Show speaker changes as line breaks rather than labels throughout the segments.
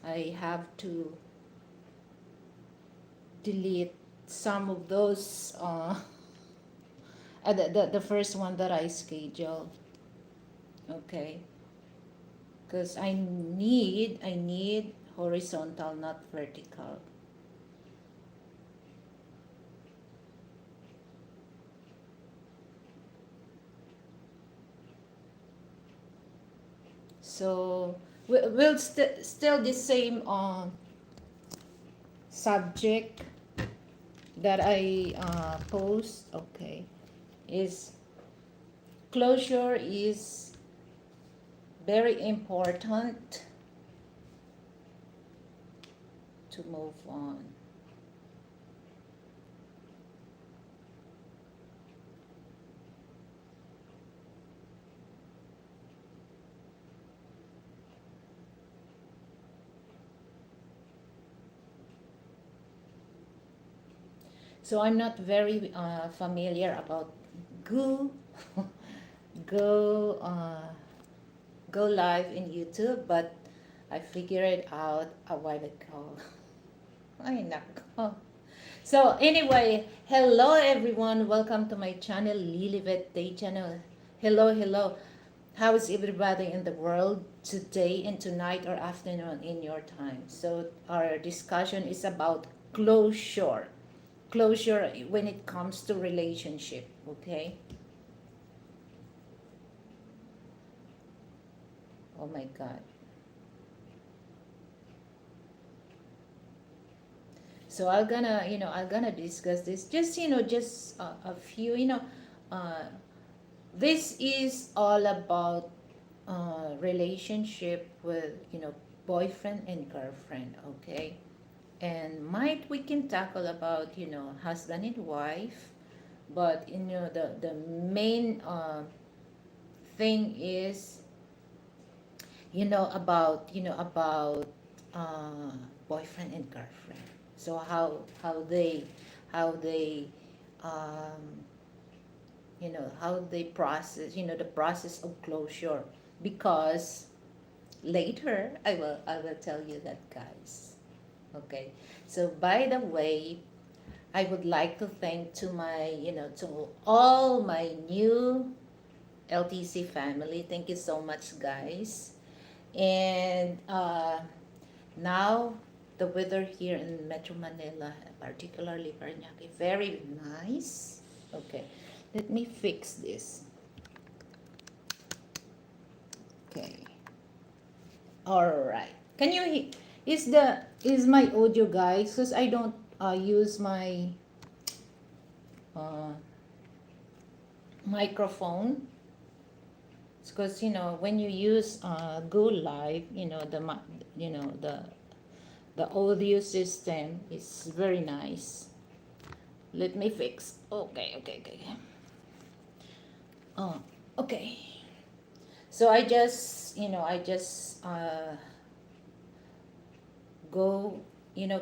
I have to delete some of those the first one that I scheduled. Okay, because I need horizontal, not vertical. So we'll still the same subject that I post. Okay, is closure is very important to move on. So I'm not very familiar about go go go live in YouTube, but I figured it out a while ago. Ay, nako. So anyway, hello everyone. Welcome to my channel, Liliveth Tate channel. Hello, hello. How is everybody in the world today and tonight or afternoon in your time? So our discussion is about closure. Closure when it comes to relationship, okay? Oh my God. So I'm gonna discuss this. Just just a few. Uh, this is all about relationship with boyfriend and girlfriend. Okay, and might we can tackle about husband and wife, but the main thing is about uh, boyfriend and girlfriend. So how they um, how they process the process of closure, because later I will tell you that, guys. Okay, so by the way, I would like to thank to my to all my new LTC family. Thank you so much, guys. And now the weather here in Metro Manila, particularly Paranaque, very nice. Okay, let me fix this. Okay, all right. Can you is my audio, guys? Because I don't use my uh, microphone. Because when you use Go Live, the audio system is very nice. Let me fix. Okay, okay, okay. Oh, okay. So I just go.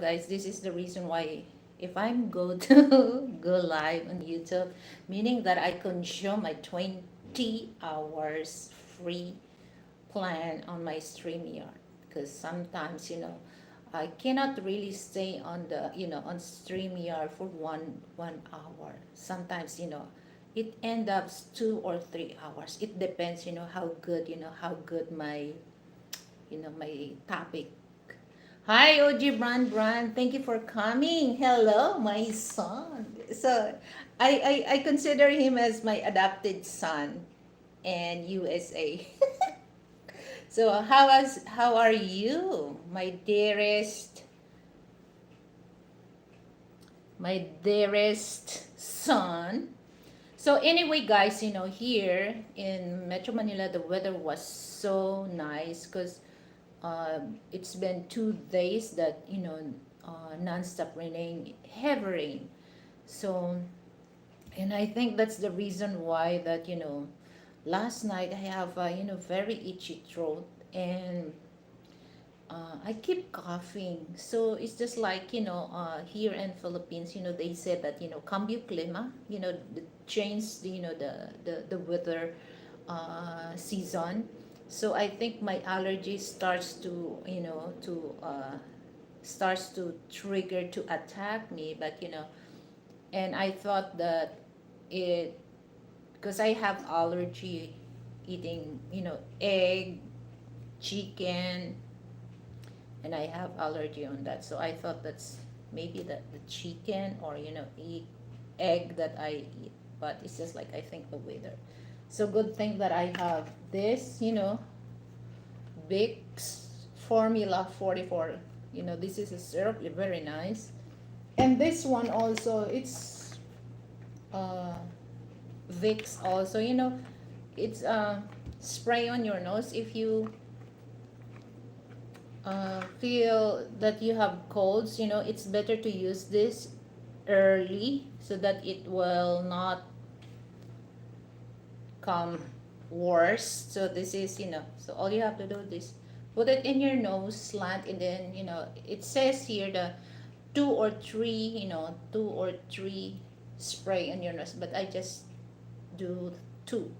Guys, this is the reason why if I'm go to go live on YouTube, meaning that I consume my 20 hours free plan on my StreamYard, because sometimes I cannot really stay on the on StreamYard for one hour. Sometimes it end up 2 or 3 hours. It depends how good my topic. Hi, OG Brand. Thank you for coming. Hello, my son. So I consider him as my adopted son and USA. So how are you, my dearest son? So anyway, guys, here in Metro Manila, the weather was so nice because it's been 2 days that nonstop raining, heavy rain. So, and I think that's the reason why that last night I have very itchy throat, and I keep coughing. So it's just like here in Philippines, they said that cambio clima, the change, the weather season. So I think my allergy starts to, starts to trigger to attack me. But and I thought that it, because I have allergy eating, egg, chicken, and I have allergy on that. So I thought that's maybe the chicken, or egg that I eat. But it's just like I think the weather. So good thing that I have this, Vicks Formula 44. This is a syrup, very nice. And this one also, it's uh, Vicks also. It's spray on your nose if you feel that you have colds. It's better to use this early so that it will not come worse. So this is, so all you have to do is put it in your nose slant, and then it says here the two or three spray on your nose, but I just do two.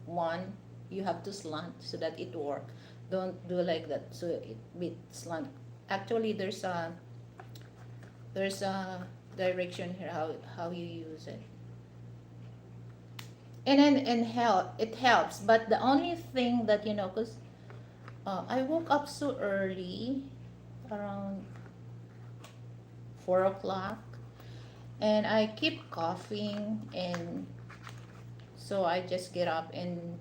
One, you have to slant so that it work. Don't do like that so it bit slant. Actually, there's a direction here how you use it. And then it helps, but the only thing that because I woke up so early, around 4 o'clock, and I keep coughing, and so I just get up and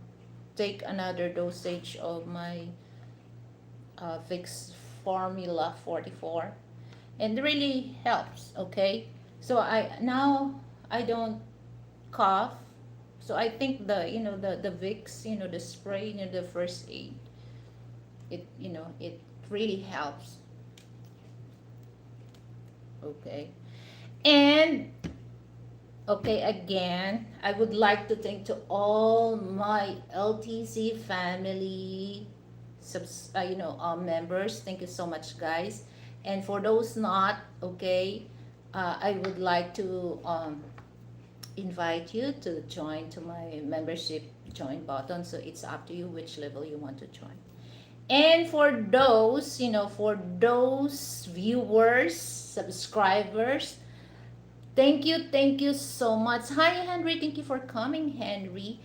take another dosage of my Vicks Formula 44, and it really helps. Okay, so I don't cough. So I think the Vicks, the spray, the first aid, it really helps. Okay, and okay, again, I would like to thank to all my LTC family members. Thank you so much, guys. And for those not, okay, I would like to invite you to join to my membership join button. So it's up to you which level you want to join. And for those viewers, subscribers, thank you so much. Hi, Henry. Thank you for coming, Henry.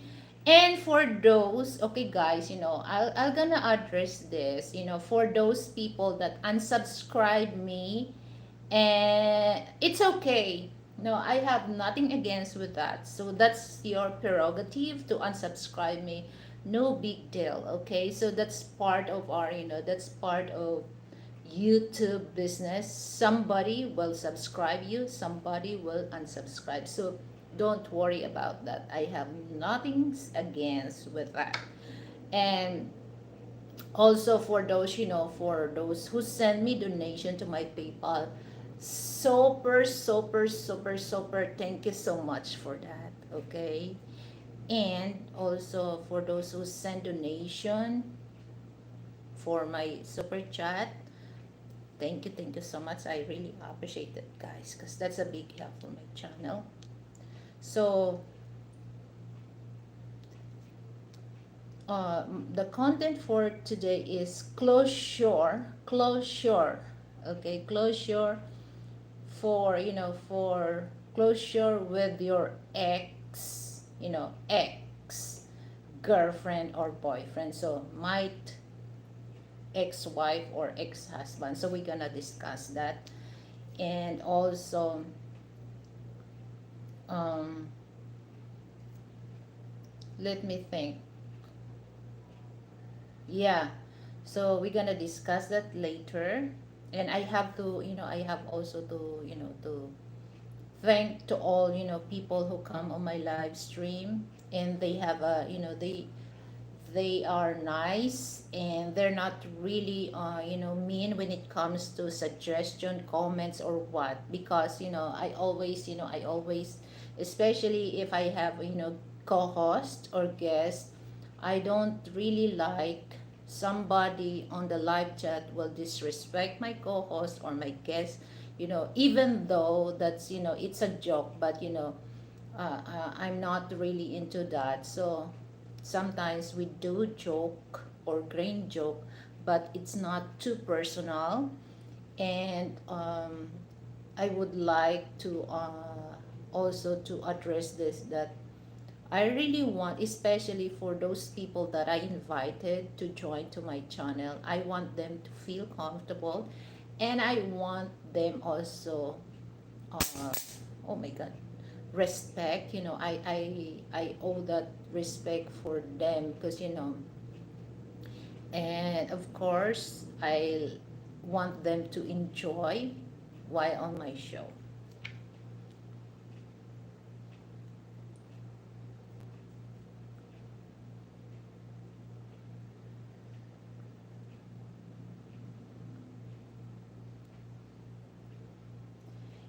And for those, okay, guys, I'll gonna address this. For those people that unsubscribe me, and it's okay. No, I have nothing against with that. So that's your prerogative to unsubscribe me. No big deal. Okay, so that's part of our, that's part of YouTube business. Somebody will subscribe you, somebody will unsubscribe. So don't worry about that. I have nothing against with that. And also for those, for those who send me donation to my PayPal, super, super, super, super, thank you so much for that. Okay. And also for those who send donation for my super chat, thank you so much. I really appreciate it, guys, because that's a big help for my channel. So the content for today is closure. Okay, closure for for closure with your ex girlfriend or boyfriend. So might ex-wife or ex-husband. So we're gonna discuss that. And also um let me think. Yeah, so we're gonna discuss that later. And I have to, I have also to, to thank to all, people who come on my live stream, and they have a, they are nice, and they're not really mean when it comes to suggestion, comments, or what. Because I always, especially if I have co-host or guest, I don't really like somebody on the live chat will disrespect my co-host or my guest, even though that's, it's a joke. But I'm not really into that. So sometimes we do joke or grain joke, but it's not too personal. And I would like to also to address this, that I really want, especially for those people that I invited to join to my channel, I want them to feel comfortable, and I want them also, uh, oh my God, respect. I owe that respect for them, because and of course I want them to enjoy while on my show.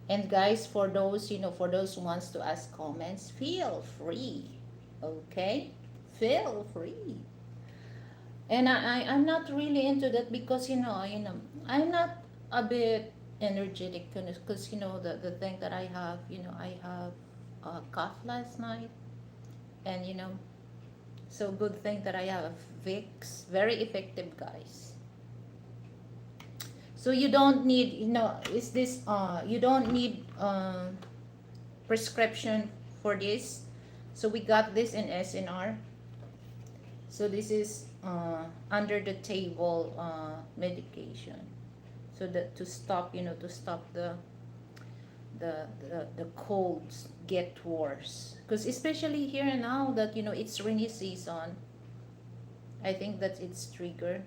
And guys, for those, for those who wants to ask comments, feel free. Okay? Feel free. And I'm not really into that, because I'm not a bit energetic, because the thing that I have, I have a cough last night, and so good thing that I have Vicks, very effective, guys. So you don't need, is this you don't need prescription for this. So we got this in SNR. So this is under the table medication. So that to stop, to stop the colds get worse. Because especially here now that it's rainy season, I think that it's trigger.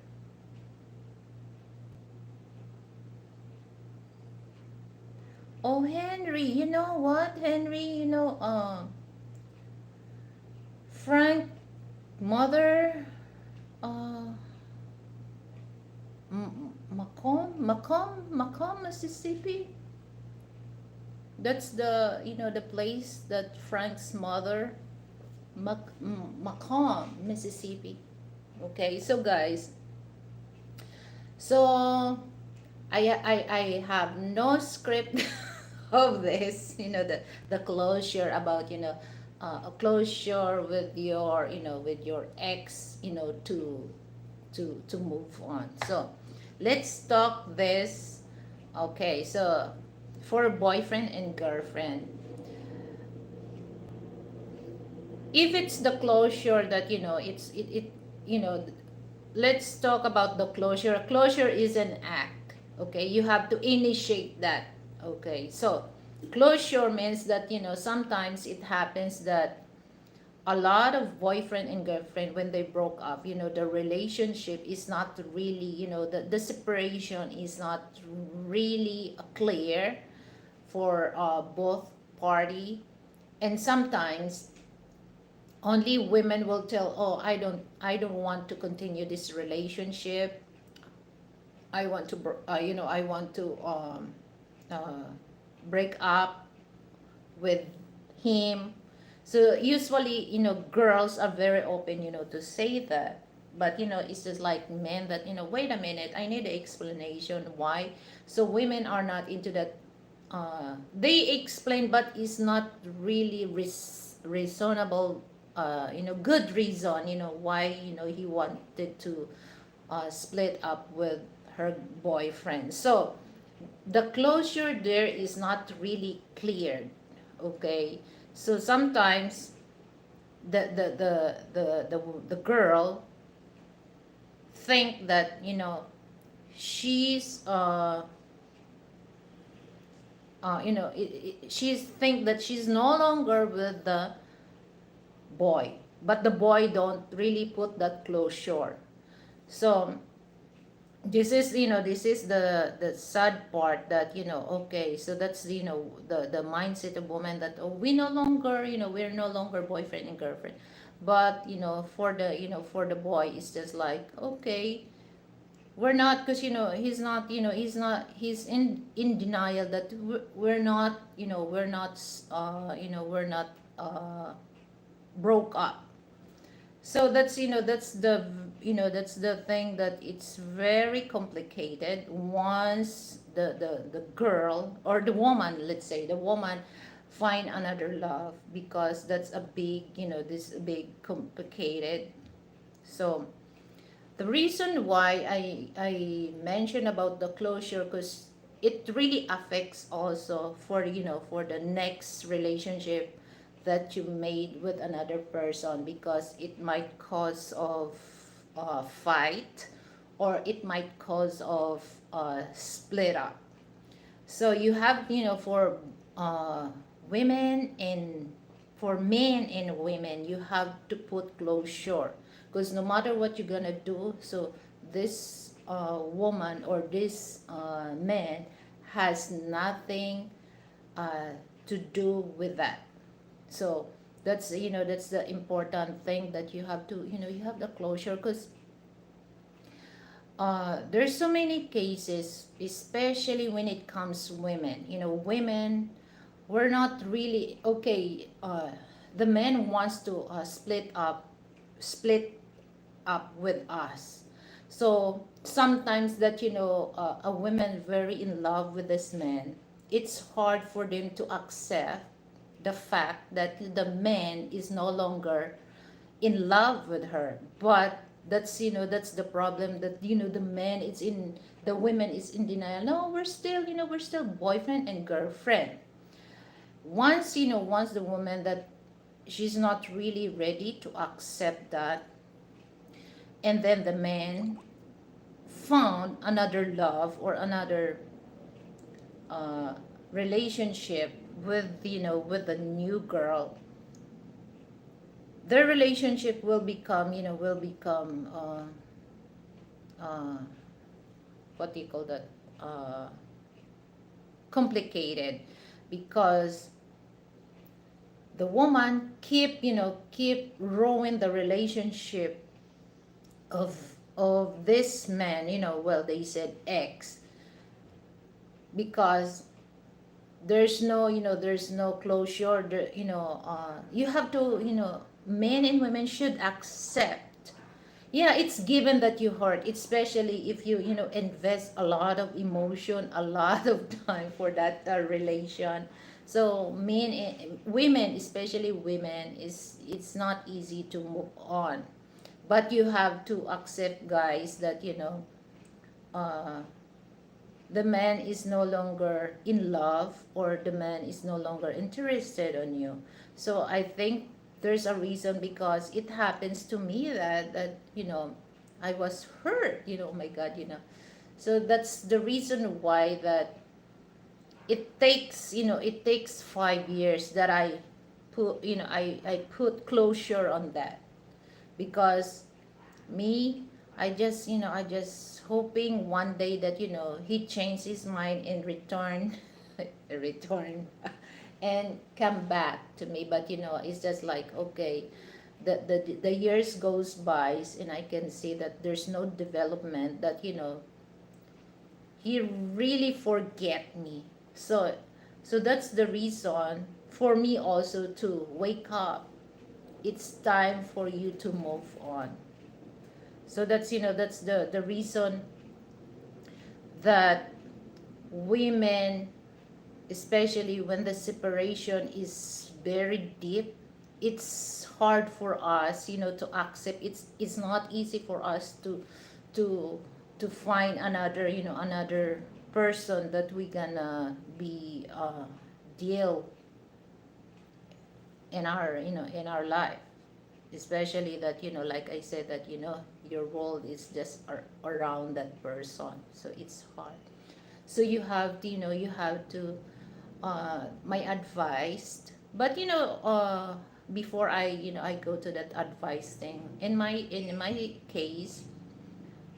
Oh, Henry, you know what, Henry? Frank mother, uh, Macomb, Mississippi. That's the place that Frank's mother, Macomb, Mississippi. Okay, so guys, so I have no script of this, the closure about, a closure with your, with your ex, to move on. So let's talk this. Okay, so for boyfriend and girlfriend, if it's the closure that, you know let's talk about the closure. Closure is an act. Okay, you have to initiate that. Okay, so closure means that, sometimes it happens that a lot of boyfriend and girlfriend, when they broke up, the relationship is not really, the separation is not really clear for both party. And sometimes only women will tell, oh, I don't want to continue this relationship. I want to I want to uh, break up with him. So usually, girls are very open, to say that. But, it's just like men that, wait a minute, I need an explanation why. So women are not into that. They explain, but it's not really reasonable, good reason, why, he wanted to split up with her boyfriend. So the closure there is not really cleared. Okay, so sometimes the girl think that, she's she's think that she's no longer with the boy, but the boy don't really put that closure. So this is the sad part, that, okay, so that's, the mindset of woman, that, oh, we no longer, we're no longer boyfriend and girlfriend. But, for the boy, it's just like, okay, we're not, because, he's in denial that we're not, we're not broke up. So that's, that's the thing, that it's very complicated once the girl or the woman, let's say the woman, find another love, because that's a big, this big complicated. So the reason why I mentioned about the closure, because it really affects also for, for the next relationship that you made with another person, because it might cause of fight, or it might cause of split up. So you have, for uh, women and for men and women, you have to put closure, because no matter what you're gonna do, so this woman or this man has nothing uh, to do with that. So that's, that's the important thing, that you have to, you have the closure, because there's so many cases, especially when it comes to women. Women, we're not really okay. The man wants to split up with us. So sometimes that, a woman very in love with this man, it's hard for them to accept the fact that the man is no longer in love with her. But that's, that's the problem, that, the man is in the women is in denial. No, we're still, we're still boyfriend and girlfriend. Once, once the woman that she's not really ready to accept that, and then the man found another love or another uh, relationship with, with the new girl, their relationship will become, uh, what do you call that, uh, complicated, because the woman keep ruin the relationship of this man, well, they said ex, because there's no, there's no closure there, you have to, men and women should accept. Yeah, it's given that you hurt, especially if you, invest a lot of emotion, a lot of time for that relation. So men and women, especially women, is it's not easy to move on. But you have to accept, guys, that, uh, the man is no longer in love, or the man is no longer interested on you. So I think there's a reason, because it happens to me that I was hurt, oh my god, so that's the reason why that it takes 5 years that I put, I put closure on that, because me, I just hoping one day that, he changed his mind and return, return, and come back to me. But, it's just like, okay, the years goes by, and I can see that there's no development, that, he really forget me. So that's the reason for me also to wake up. It's time for you to move on. So that's, that's the reason that women, especially when the separation is very deep, it's hard for us, to accept. It's not easy for us to to find another, another person that we gonna be deal in our, in our life, especially that, like I said, that, your world is just around that person, so it's hard. So you have to, you have to, my advice. But, before I, I go to that advice thing, in my case,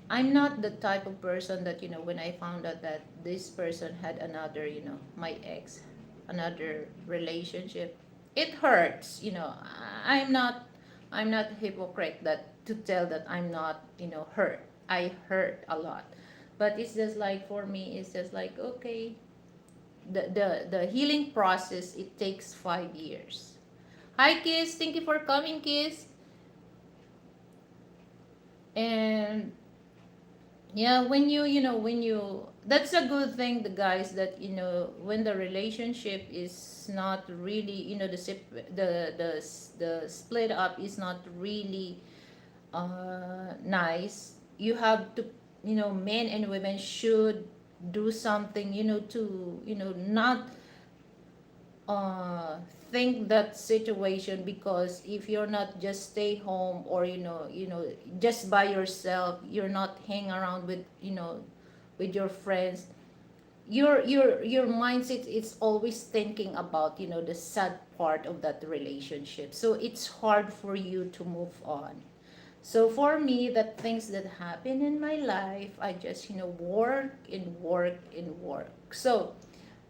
I'm not the type of person that, when I found out that this person had another, my ex, another relationship, it hurts, I'm not hypocrite that to tell that I'm not, hurt. I hurt a lot. But it's just like, for me, it's just like, okay, the healing process, it takes 5 years. Hi, Kiss. Thank you for coming, Kiss. And Yeah, when when you, that's a good thing, the guys, that when the relationship is not really, the split up is not really nice. You have to, men and women should do something, to, not uh think that situation, because if you're not just stay home, or just by yourself, you're not hang around with, with your friends, your mindset is always thinking about, the sad part of that relationship, so it's hard for you to move on. So for me, that things that happen in my life, I just, work and work and work. So,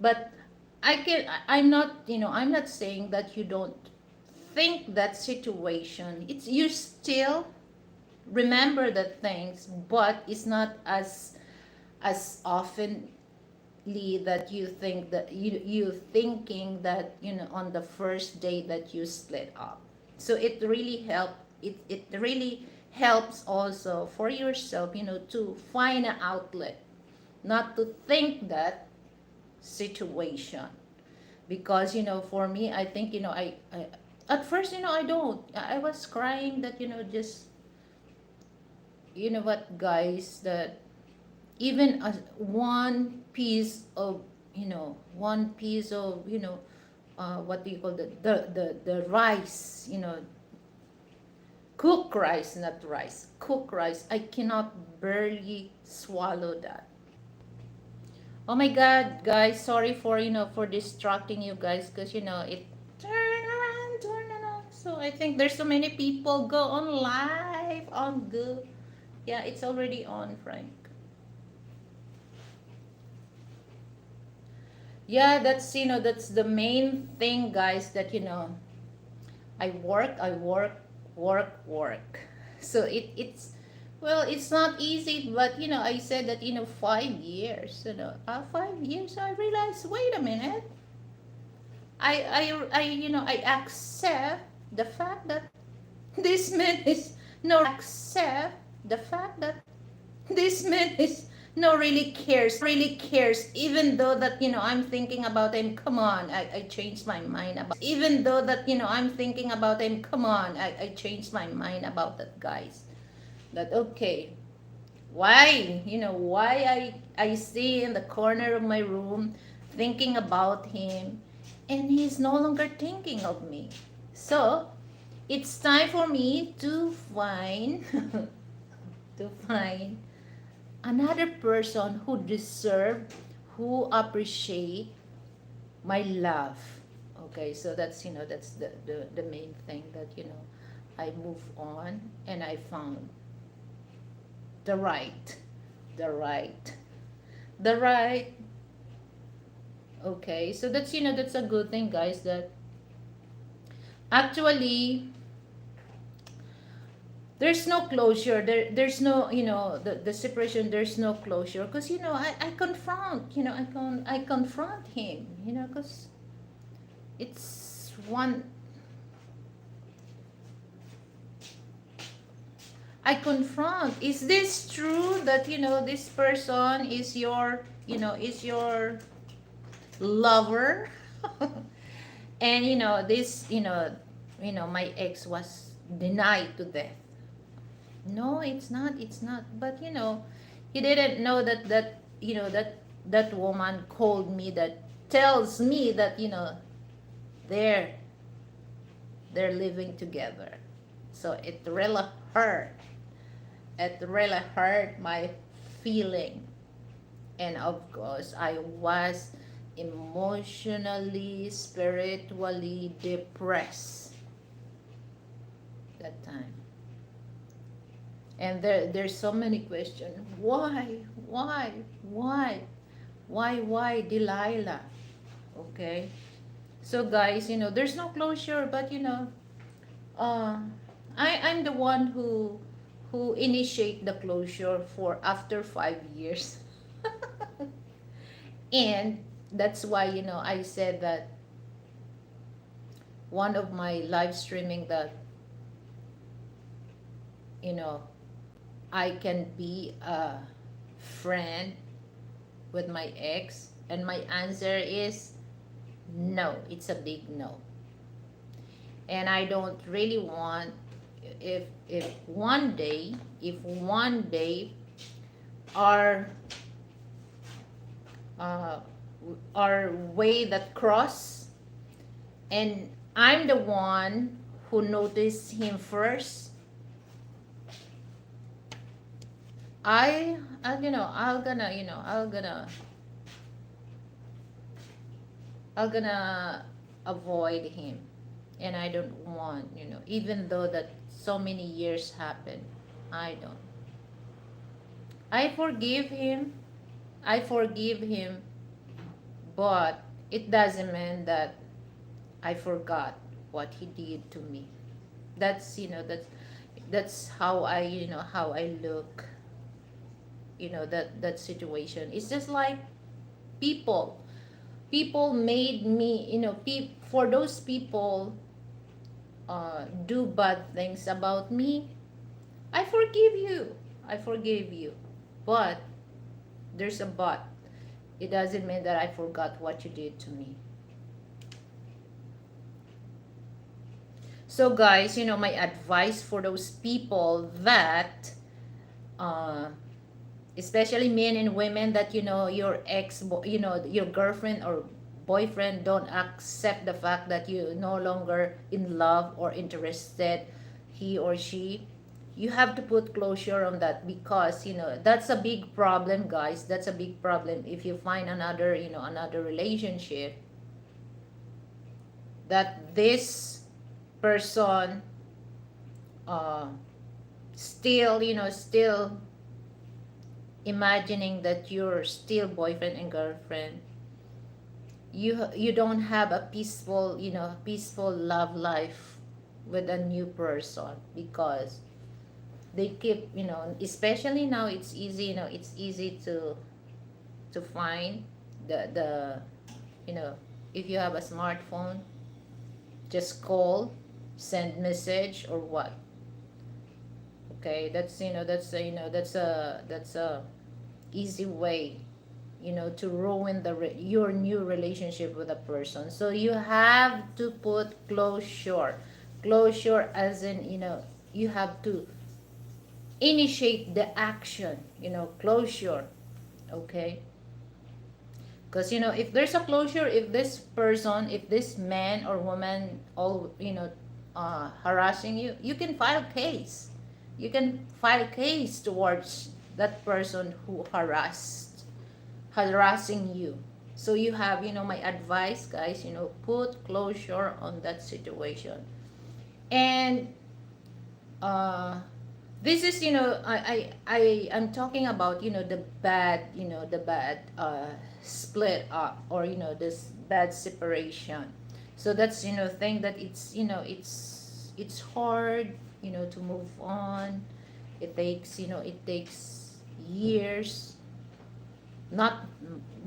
but I'm not, I'm not saying that you don't think that situation. It's, you still remember the things, but it's not as oftenly that you think, that you thinking that, on the first day that you split up. So it really helps also for yourself, to find an outlet, not to think that situation. Because for me, I think, I at first, I was crying that, just, what, guys, that even a one piece of, what do you call the rice, cook rice, not rice, cook rice, I cannot barely swallow that. Oh my god, guys, sorry for, for distracting you guys, because it turn around. So I think there's so many people go on live on good. Yeah, it's already on, Frank. Yeah, that's, that's the main thing, guys, that, I work. So it's, well, it's not easy, but I said that, 5 years, 5 years, I realized, wait a minute, I accept the fact that this man is accept the fact that this man is no really cares, even though that, I'm thinking about him. Come on, I changed my mind about, even though that, I'm thinking about him. Come on, I changed my mind about that, guys. That, okay, why, why I stay in the corner of my room thinking about him, and he's no longer thinking of me. So it's time for me to find to find another person who deserve, who appreciate my love. Okay, so that's, that's the main thing, that, I move on, and I found the right, the right, the right. Okay, so that's, that's a good thing, guys, that actually there's no closure, there's no, the separation, there's no closure, because, I confront, I confront him, because it's one, I confront, is this true that, this person is your, is your lover? And this, my ex was denied to death. No, it's not, but he didn't know that, that woman called me, that tells me that, they're they're living together. So it really hurt, it really hurt my feeling. And of course, I was emotionally, spiritually depressed that time. And there's so many questions. Why Delilah? Okay. So guys, there's no closure, but uh, I'm the one who initiate the closure for after 5 years. And that's why, I said that one of my live streaming, that, you know I can be friend with my ex? And my answer is no. It's a big no. And I don't really want, if one day, our uh, our way that cross, and I'm the one who noticed him first, I you know I'll gonna you know I'll gonna avoid him. And I don't want, even though that so many years happened, I don't. I forgive him. I forgive him, but it doesn't mean that I forgot what he did to me. That's how I look, that situation. It's just like people. People made me, for those people do bad things about me. I forgive you. I forgive you. But there's a but. It doesn't mean that I forgot what you did to me. So guys, my advice for those people that especially men and women, that your ex, your girlfriend or boyfriend don't accept the fact that you no longer in love or interested, he or she, you have to put closure on that, because that's a big problem, guys. That's a big problem. If you find another relationship, that this person uh still imagining that you're still boyfriend and girlfriend, you don't have a peaceful love life with a new person, because they keep, especially now, it's easy, to find the if you have a smartphone, just call, send message, or what. Okay, that's a easy way, to ruin your new relationship with a person. So you have to put closure, as in, you have to initiate the action, closure. Okay, because if there's a closure, if this person, if this man or woman, all harassing you, you can file case. You can file case towards that person who harassing you. So you have, my advice, guys, put closure on that situation. And this is, I'm talking about, the bad split up, or this bad separation. So that's, thing that it's hard, to move on. It takes years, not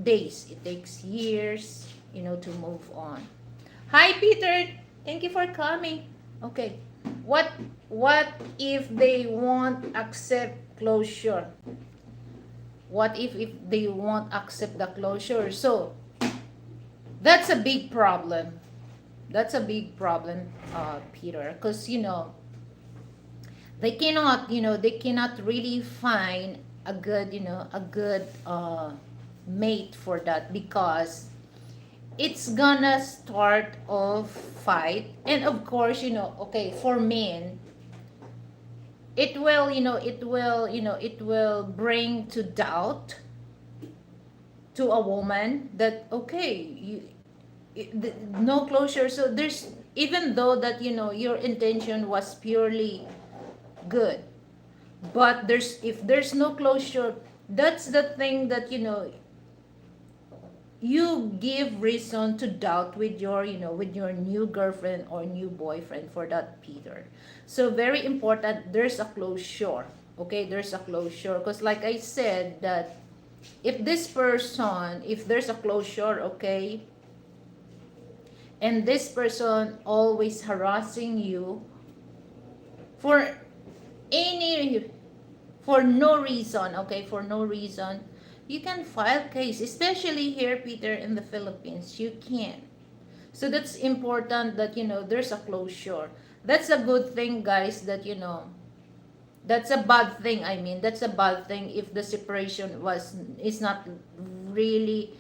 days. It takes years, to move on. Hi, Peter. Thank you for coming. Okay. What if they won't accept closure? What if they won't accept the closure? So that's a big problem. That's a big problem, Peter, because they cannot really find a good mate for that, because it's gonna start off fight. And of course, okay, for men, it will bring to doubt to a woman that, okay, no closure. So there's, even though that your intention was purely good, but if there's no closure, that's the thing that you give reason to doubt with your new girlfriend or new boyfriend, for that, Peter. So very important, there's a closure. Okay, there's a closure, because like I said, that if there's a closure, okay, and this person always harassing you for any for no reason, okay, for no reason, you can file case, especially here, Peter, in the Philippines. You can. So that's important that, there's a closure. That's a good thing, guys, that, that's a bad thing. I mean, that's a bad thing if the separation is not really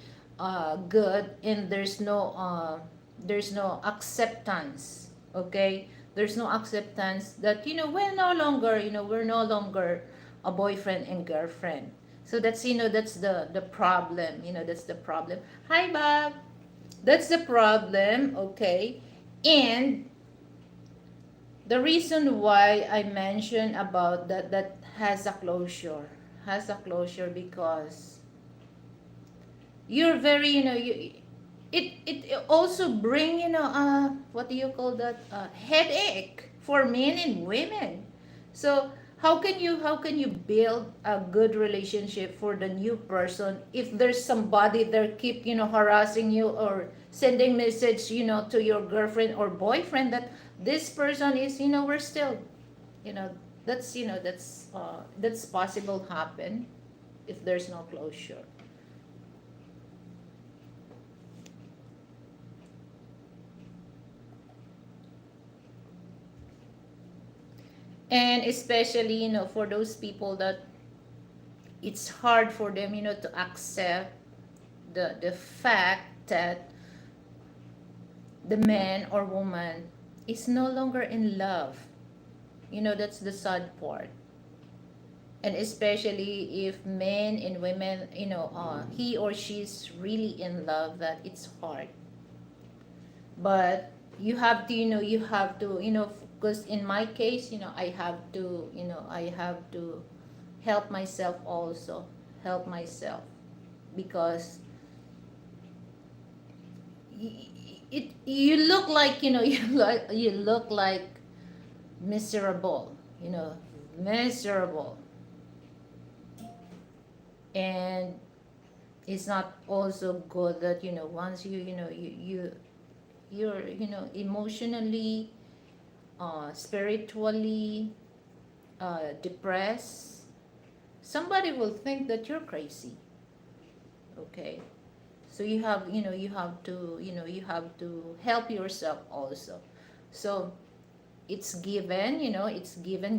good, and there's no acceptance. Okay, there's no acceptance that, we're no longer a boyfriend and girlfriend. So that's the problem. That's the problem. Hi, Bob. That's the problem. Okay, and the reason why I mentioned about that has a closure because you're very, it also bring, what do you call that, headache for men and women. So how can you build a good relationship for the new person if there's somebody there keep, harassing you or sending message, to your girlfriend or boyfriend that this person is, we're still, you know that's possible happen if there's no closure. And especially, for those people that it's hard for them, to accept the fact that the man or woman is no longer in love. That's the sad part. And especially if men and women, he or she's really in love, that it's hard. But you have to, because in my case, I have to help myself also, help myself, because you look like, you look like miserable, miserable. And it's not also good that, once you're, emotionally, spiritually, depressed, somebody will think that you're crazy. Okay, so you have to help yourself also. So it's given,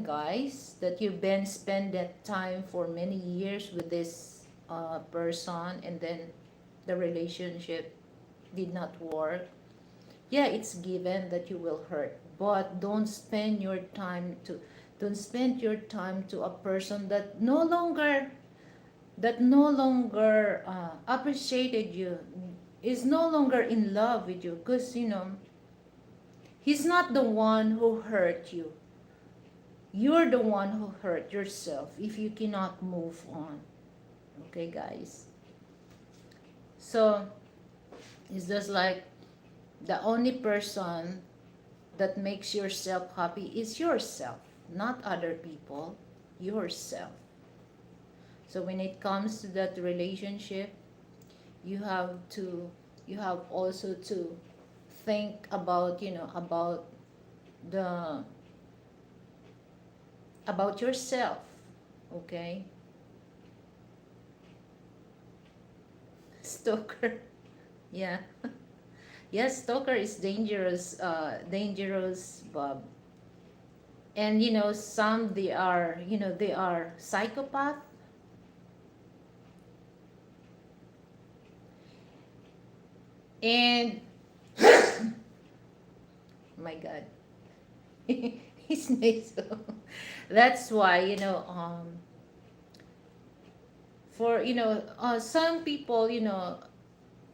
guys, that you've been spend that time for many years with this person, and then the relationship did not work. Yeah, it's given that you will hurt, but don't spend your time to a person that no longer appreciated you, is no longer in love with you, because he's not the one who hurt you. You're the one who hurt yourself if you cannot move on. Okay, guys? So it's just like the only person that makes yourself happy is yourself, not other people, yourself. So when it comes to that relationship, you have also to think about, the about yourself. Okay? Stalker. Yeah. Yes, stalker is dangerous, Bob. And some, they are psychopath. And my God, he's nice. That's why, for some people,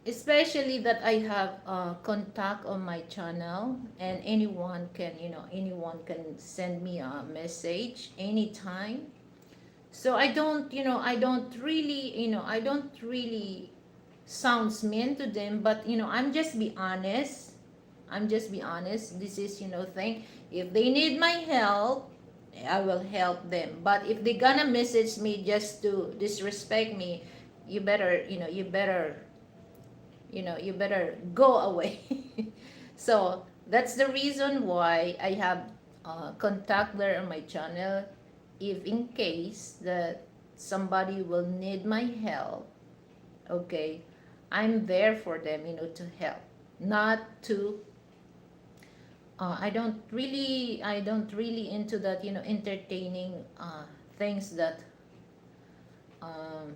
especially that I have contact on my channel, and anyone can send me a message anytime. So I don't really sounds mean to them, but I'm just be honest. This is, thing. If they need my help, I will help them. But if they gonna message me just to disrespect me, you better go away. So that's the reason why I have contact there on my channel. if in case that somebody will need my help, okay, I'm there for them, to help. Not to I don't really into that, entertaining things that um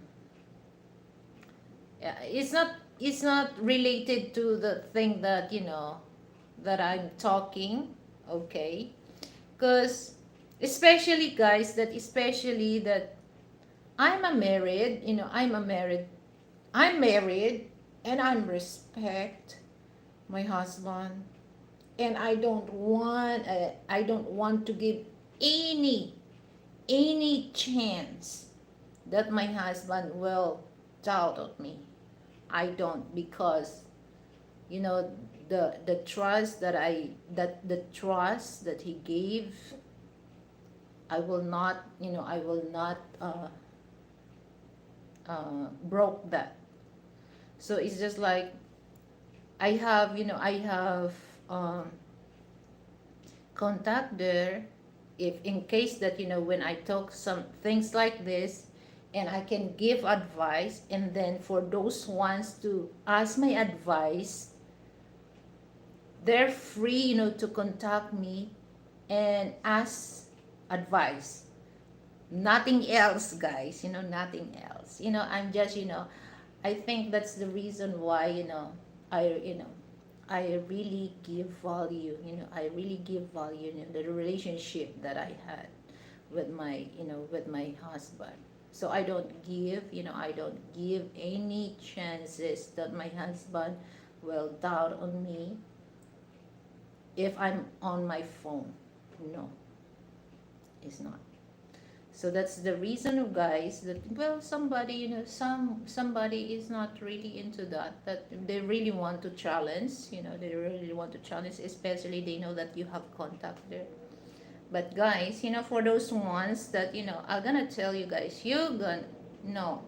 yeah, it's not related to the thing that that I'm talking, okay? Because especially that I'm married and I respect my husband, and I don't want to give any chance that my husband will doubt on me. I don't, because you know the trust that he gave, I will not broke that. So it's just like I have um, contact there, if in case that when I talk some things like this, and I can give advice, and then for those ones to ask my advice, they're free to contact me and ask advice. Nothing else, guys, nothing else. I'm just I think that's the reason why I you know I really give value, the relationship that I had with my husband. So I don't give any chances that my husband will doubt on me if I'm on my phone. No, it's not. So that's the reason, guys, that somebody somebody is not really into that they really want to challenge, especially they know that you have contact there. But guys, for those ones that I'm gonna tell you guys, you're gonna no,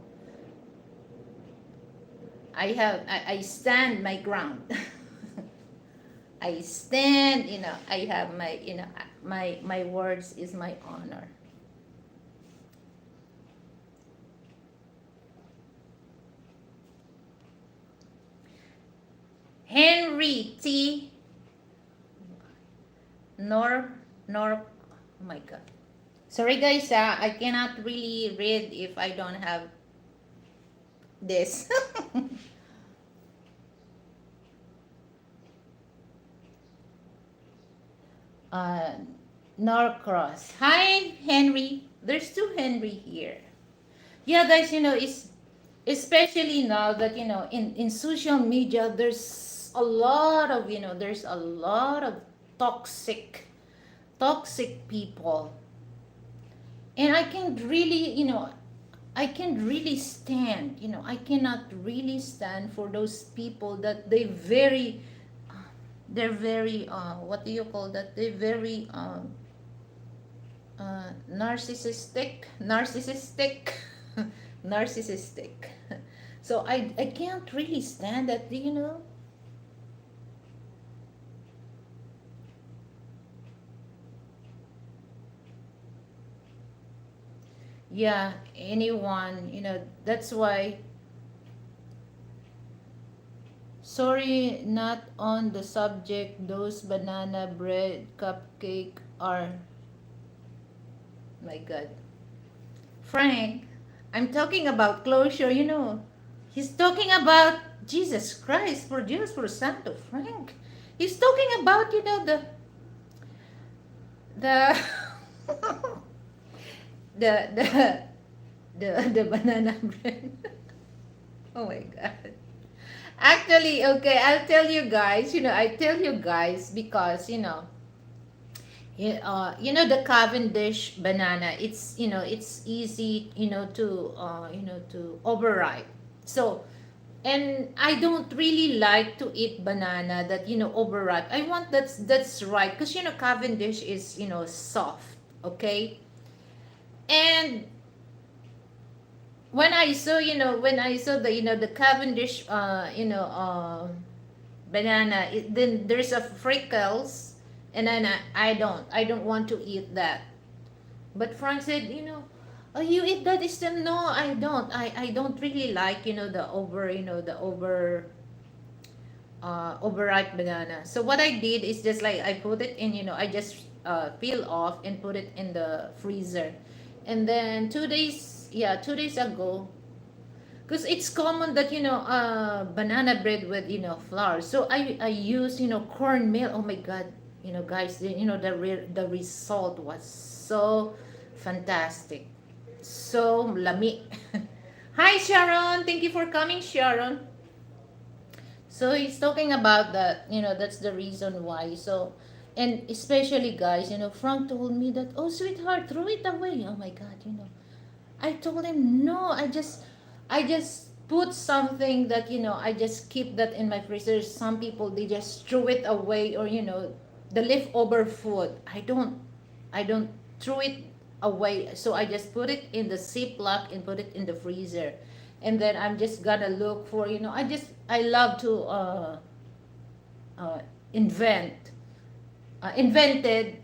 I stand my ground. I stand, I have my my words is my honor. Henry T. Nor oh my god. Sorry guys, I cannot really read if I don't have this. uh Norcross. Hi Henry. There's two Henry here. Yeah guys, it's especially now that in social media there's a lot of toxic people, and I cannot really stand for those people that they're very what do you call that, they're very narcissistic. Narcissistic. So I can't really stand that. Yeah, anyone, that's why. Sorry, not on the subject. Those banana bread cupcake are, my god. Frank, I'm talking about closure. He's talking about Jesus Christ for Dios for Santo, Frank. He's talking about, the the the the banana bread. Oh my god. Actually, okay, I'll tell you guys, I tell you guys because, the Cavendish banana, it's easy, to overripe. So, and I don't really like to eat banana that, overripe. I want that's right, because, Cavendish is, soft, okay? And when I saw the Cavendish banana, then there's a freckles, and then I don't want to eat that. But Frank said, oh, you eat that still? No, I don't. I don't really like, the overripe banana. So what I did is just like I put it in, I just peel off and put it in the freezer. And then 2 days, yeah, 2 days ago, because it's common that, banana bread with, flour. So I use, cornmeal. Oh my God, guys, the result was so fantastic. So lami. Hi Sharon, thank you for coming, Sharon. So he's talking about that, that's the reason why. So, and especially guys, Frank told me that, oh sweetheart, throw it away. Oh my God, I told him no. I just put something that, I just keep that in my freezer. Some people they just throw it away, or the leftover food. I don't throw it away. So I just put it in the ziploc and put it in the freezer, and then I'm just gonna look for, I love to uh, invent invented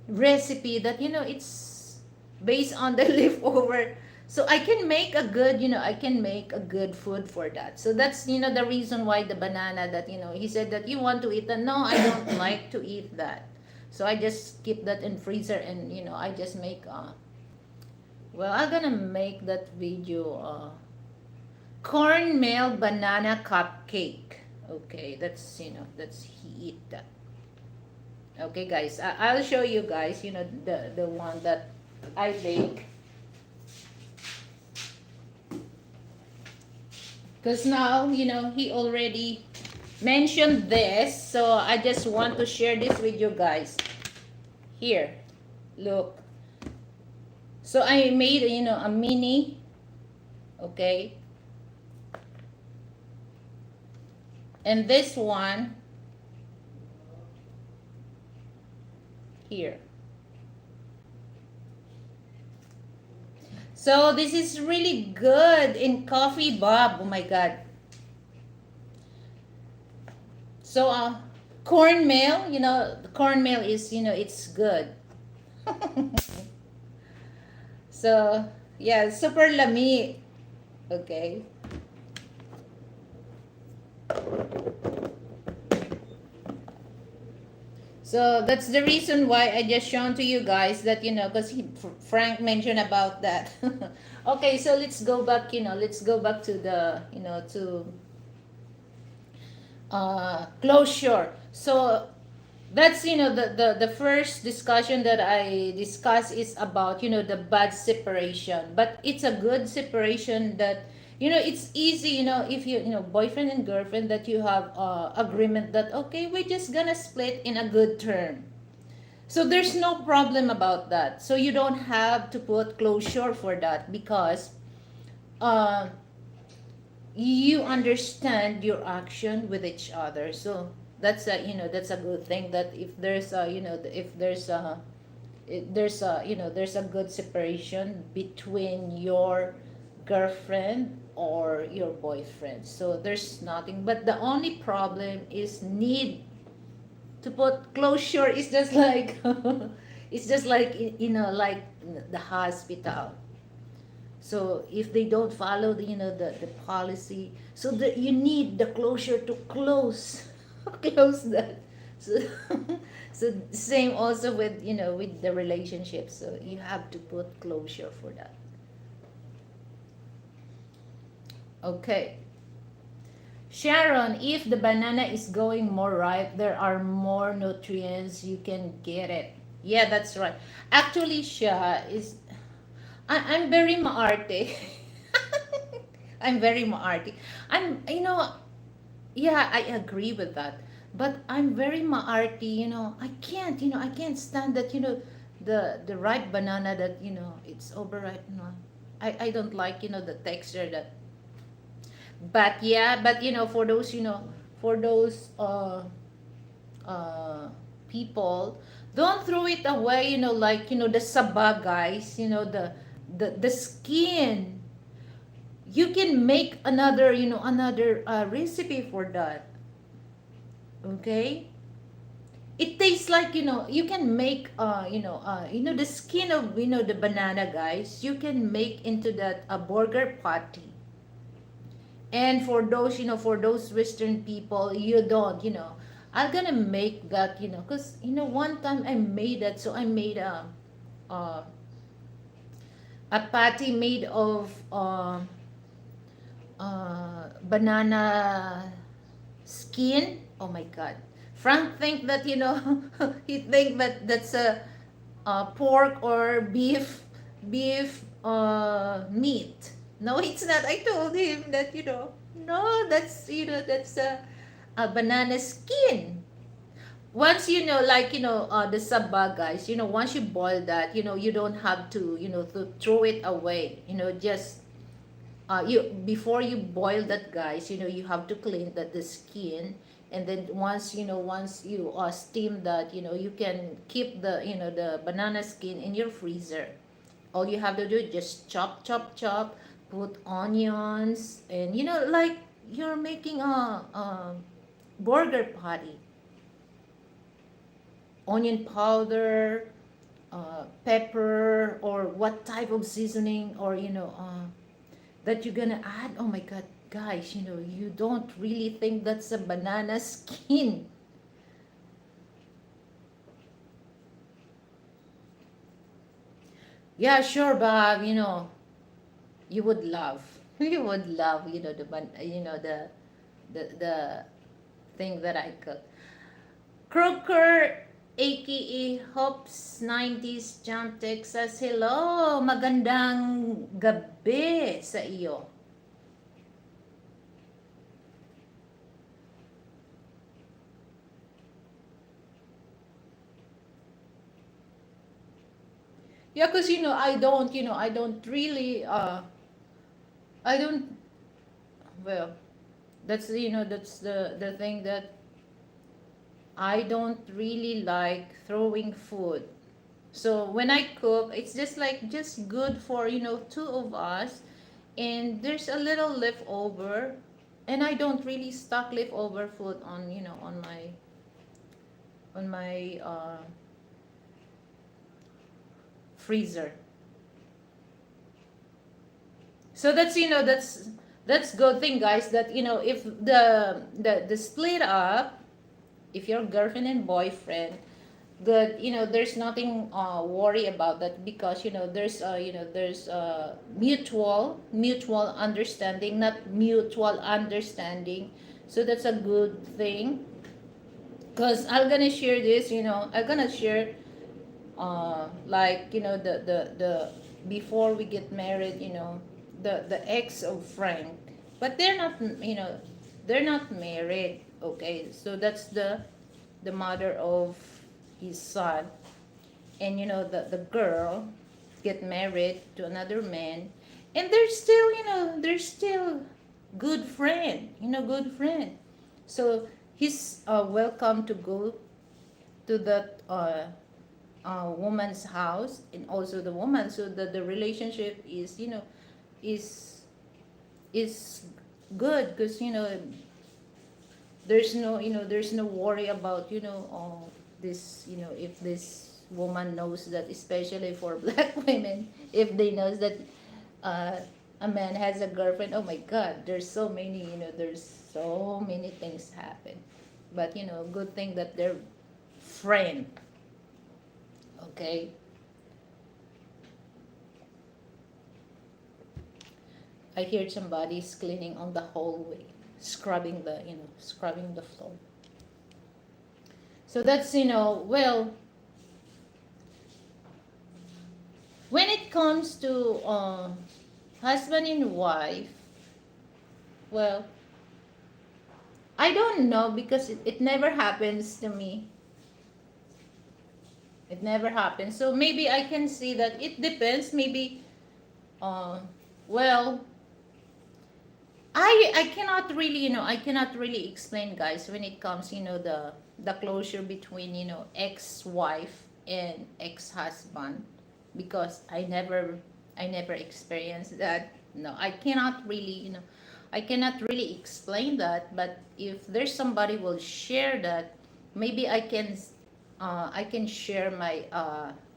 recipe that, it's based on the leftover. So I can make a good, I can make a good food for that. So that's, the reason why the banana that, he said that you want to eat that. No, I don't like to eat that. So I just keep that in freezer, and I just make well, I'm gonna make that video cornmeal banana cupcake. Okay, that's, that's he eat that. Okay, guys, I'll show you guys, the one that I bake. Because now, he already mentioned this, so I just want to share this with you guys. Here, look. So I made, a mini, okay? And this one, here. So this is really good in coffee, Bob. Oh my God. So cornmeal, cornmeal is, it's good. So yeah, super lami. Okay. So that's the reason why I just shown to you guys that, because Frank mentioned about that. Okay, so let's go back, let's go back to the, to closure. So that's, the first discussion that I discussed is about, the bad separation. But it's a good separation that, it's easy, if boyfriend and girlfriend, that you have agreement that, okay, we're just gonna split in a good term. So there's no problem about that. So you don't have to put closure for that, because uh, you understand your action with each other. So that's a, that's a good thing, that if there's a, if there's a, there's a, there's a good separation between your girlfriend or your boyfriend. So there's nothing, but the only problem is need to put closure. Is just like it's just like, like the hospital. So if they don't follow the, the policy, so that you need the closure to close close that. So so same also with, with the relationship. So you have to put closure for that. Okay. Sharon, if the banana is going more ripe, there are more nutrients, you can get it. Yeah, that's right. Actually, Sha is I'm very maarte. I'm very maarte. I'm, yeah, I agree with that. But I'm very maarte, I can't stand that, the ripe banana that, it's overripe. No. I don't like, the texture that. But yeah, but for those, for those uh people, don't throw it away, like, the saba, guys, the skin. You can make another, another recipe for that. Okay? it tastes like, you can make, the skin of, the banana, guys, you can make into that a burger patty. And for those, for those Western people, you don't, I'm gonna make that, because, one time I made that. So I made uh, a patty made of banana skin. Oh my God. Frank think that, he think that that's a pork or beef meat. No, it's not. I told him that, no, that's, that's a banana skin. Once, like, the saba, guys, once you boil that, you don't have to, to throw it away, just you before you boil that, guys, you have to clean the skin. And then once, once you steam that, you can keep the, the banana skin in your freezer. All you have to do is just chop chop chop, put onions, and, like you're making a burger patty. Onion powder, pepper, or what type of seasoning, or, that you're gonna add. Oh my God, guys, you don't really think that's a banana skin. Yeah, sure, Bob, you would love, you would love, the thing that I cook. Croker, aka Hops 90s Jump Texas. Hello, magandang gabi sa iyo. Yeah, because, I don't really, I don't, well, that's, that's the thing that I don't really like throwing food. So when I cook, it's just like just good for, two of us, and there's a little leftover, and I don't really stock leftover food on, on my freezer. So that's, that's good thing, guys, that, if the split up, if you're girlfriend and boyfriend, good, there's nothing worry about that, because, there's mutual understanding, not mutual understanding. So that's a good thing, because I'm gonna share this, I'm gonna share, like, the before we get married, the ex of Frank, but they're not, they're not married. Okay, so that's the mother of his son. And, the girl get married to another man, and they're still, they're still good friend, good friend. So he's welcome to go to that woman's house, and also the woman, so that the relationship is, is is good, because, there's no, there's no worry about, this, if this woman knows that, especially for black women, if they knows that uh, a man has a girlfriend. Oh my God, there's so many, there's so many things happen. But, good thing that they're friend. Okay. I hear somebody's cleaning on the hallway, scrubbing the, scrubbing the floor. So that's, well, when it comes to husband and wife, well, I don't know, because it never happens to me. It never happens. So maybe I can see that it depends. Maybe, uh, well, I cannot really, I cannot really explain, guys, when it comes, the closure between, ex-wife and ex-husband, because I never experienced that. No, I cannot really, I cannot really explain that. But if there's somebody will share that, maybe I can I can share my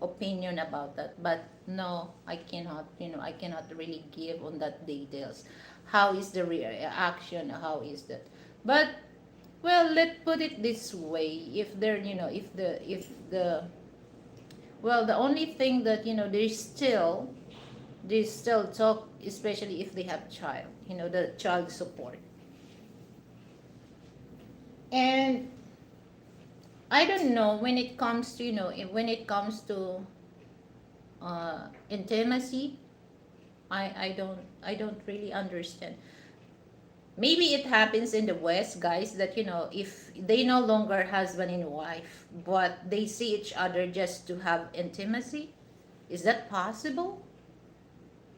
opinion about that, but no, I cannot. I cannot really give on that details. How is the reaction? How is that? But well, let's put it this way: if there, if the well, the only thing that they still talk, especially if they have child. The child support. And I don't know when it comes to when it comes to intimacy. I don't really understand. Maybe it happens in the West, guys, that if they no longer husband and wife, but they see each other just to have intimacy. Is that possible?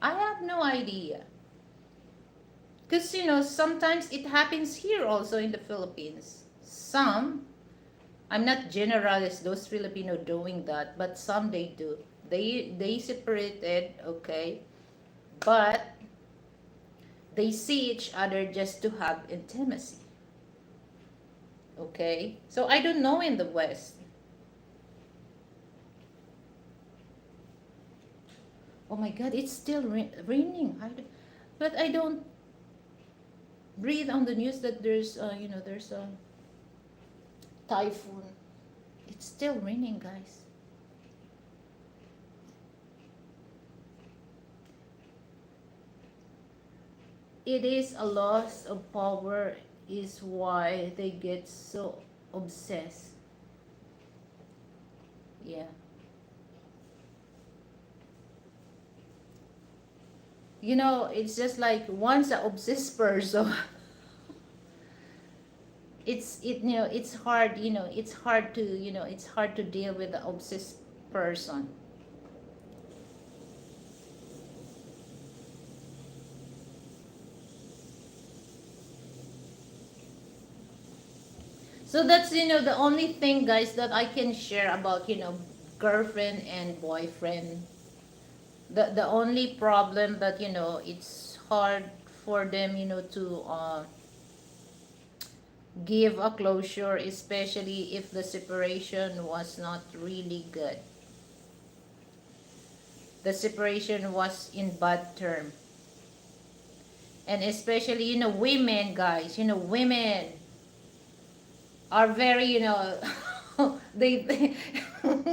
I have no idea. Because sometimes it happens here also in the Philippines. I'm not generalized those Filipino doing that, but some they do. They separated, okay, but they see each other just to have intimacy, okay. So I don't know in the West. Oh my God, it's still raining. But I don't read on the news that there's a typhoon. It's still raining, guys. It is a loss of power is why they get so obsessed. Yeah. It's just like once an obsessed person, it's hard, it's hard to deal with the obsessed person. So that's the only thing, guys, that I can share about girlfriend and boyfriend. The only problem that it's hard for them to give a closure, especially if the separation was not really good. The separation was in bad term. And especially women, guys, women are very they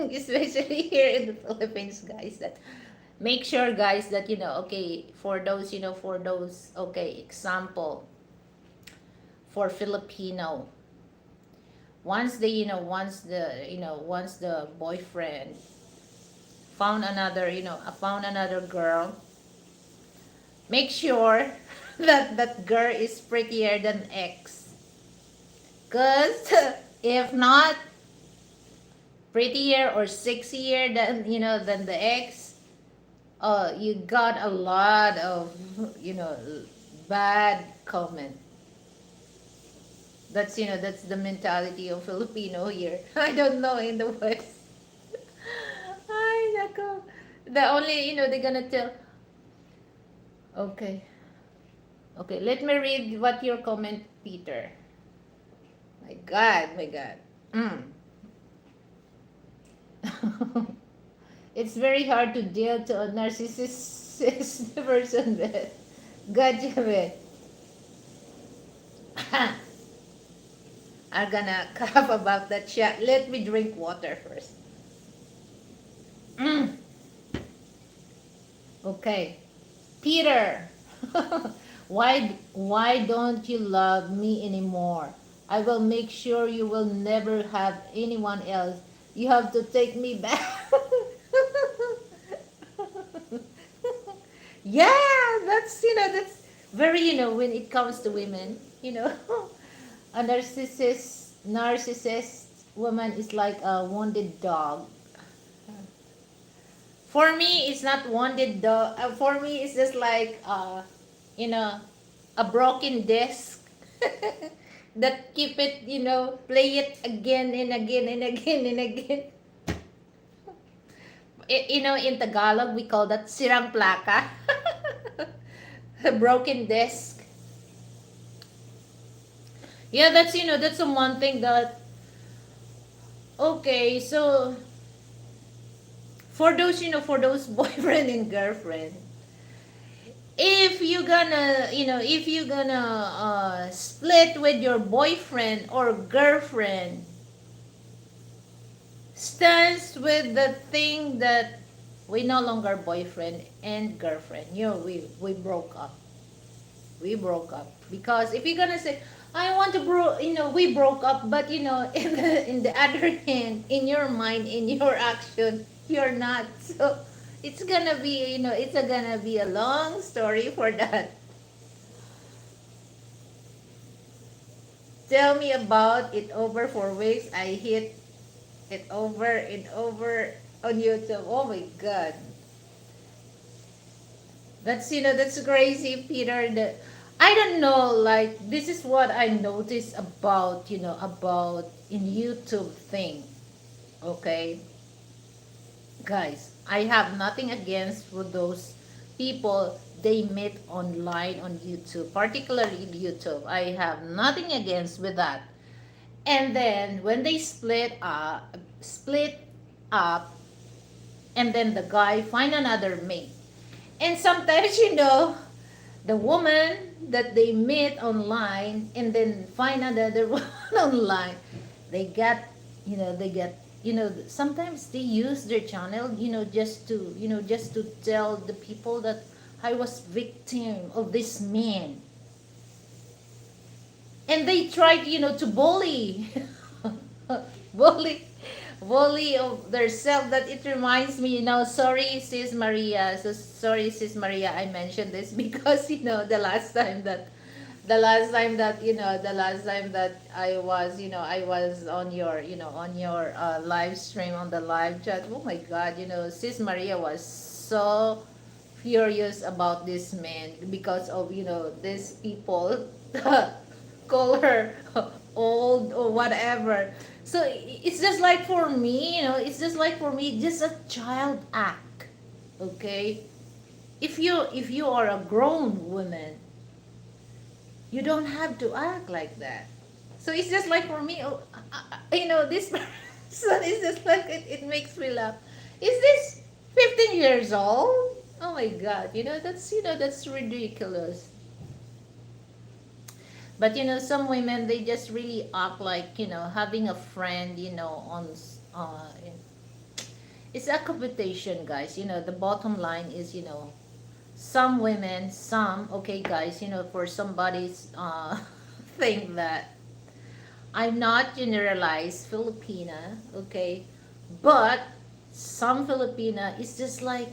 especially here in the Philippines, guys, that make sure, guys, that okay, for those okay, example, for Filipino, once the boyfriend found another girl, make sure that that girl is prettier than ex, because if not prettier or sexier than the ex, you got a lot of bad comment. That's the mentality of Filipino here. I don't know in the West. Ay, nako. The only, they're gonna tell. Okay. Okay, let me read what your comment, Peter. My God, my God. It's very hard to deal to a narcissist person. Gotcha, I'm gonna cough about that chat. Let me drink water first. Okay. Peter, why don't you love me anymore? I will make sure you will never have anyone else. You have to take me back. Yeah, that's very, when it comes to women, a narcissist woman is like a wounded dog. For me, it's not wounded dog. For me, it's just like you know, a broken disc that keep it, play it again and again and again and again. In Tagalog, we call that sirang plaka. A broken disc. Yeah, that's the one thing that, Okay, so for those, for those boyfriend and girlfriend, if you gonna, if you gonna split with your boyfriend or girlfriend, stands with the thing that we no longer boyfriend and girlfriend. We broke up. We broke up because if you're gonna say, I want to we broke up, but in the other hand, in your mind, in your action, you're not. So it's gonna be, gonna be a long story for that. Tell me about it. Over 4 weeks. I hit it over and over on YouTube. Oh my God. That's crazy, Peter. I don't know, like, this is what I noticed about, about in YouTube thing. Okay, guys, I have nothing against for those people they meet online on YouTube, particularly in YouTube. I have nothing against with that. And then when they split up, and then the guy find another mate. And sometimes, the woman that they meet online and then find another one online, they get, sometimes they use their channel, just to tell the people that I was victim of this man. And they tried, to bully, bully, bully of their self. That it reminds me, sorry, sis Maria. So sorry, sis Maria, I mentioned this because the last time that I was on your live stream, on the live chat. Oh my God, sis Maria was so furious about this man because of these people call her old or whatever. So it's just like for me, just a child act. Okay, if you are a grown woman, you don't have to act like that. So it's just like for me, this person is just like, it makes me laugh. Is this 15 years old? Oh my God, that's ridiculous. But some women, they just really act like, having a friend, it's a competition, guys. The bottom line is, some women, okay, guys, for somebody's think that I'm not generalized Filipina, okay, but some Filipina is just like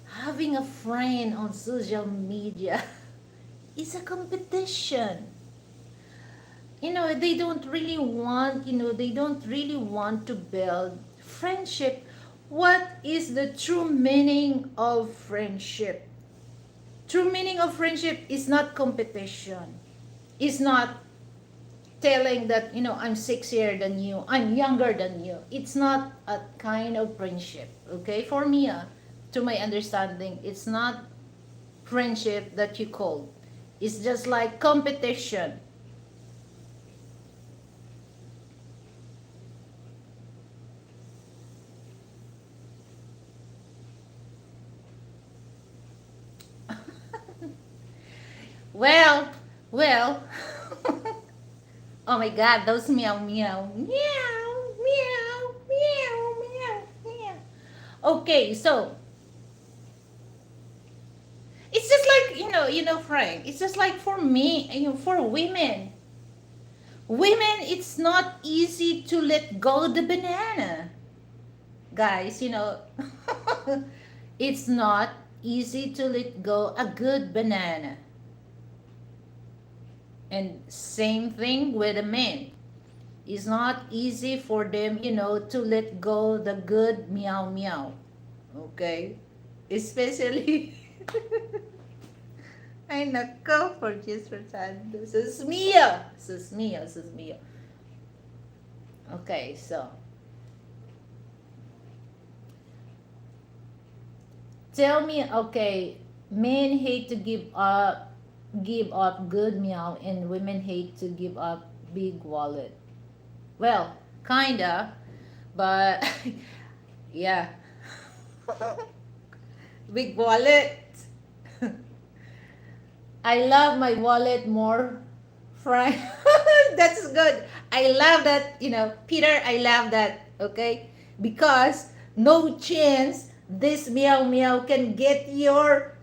having a friend on social media. It's a competition. They don't really want to build friendship. What is the true meaning of friendship? True meaning of friendship is not competition. It's not telling that, I'm 6 years than you, I'm younger than you. It's not a kind of friendship. Okay, for me, to my understanding, it's not friendship that you call. It's just like competition. Well, well. Oh my God, those meow meow meow meow meow meow meow. Okay, so it's just like, Frank. It's just like for me, for women. Women, it's not easy to let go the banana, guys. It's not easy to let go a good banana. And same thing with a man. It's not easy for them, to let go the good meow meow. Okay? Especially, ay nako, for just for Sando. Sus mio! Sus mio, sus mio. Okay, so, tell me, okay, men hate to give up good meow, and women hate to give up big wallet. Well, kinda, But yeah, big wallet. I love my wallet more, Frank. That's good. I love that, Peter, I love that, okay? Because no chance this meow meow can get your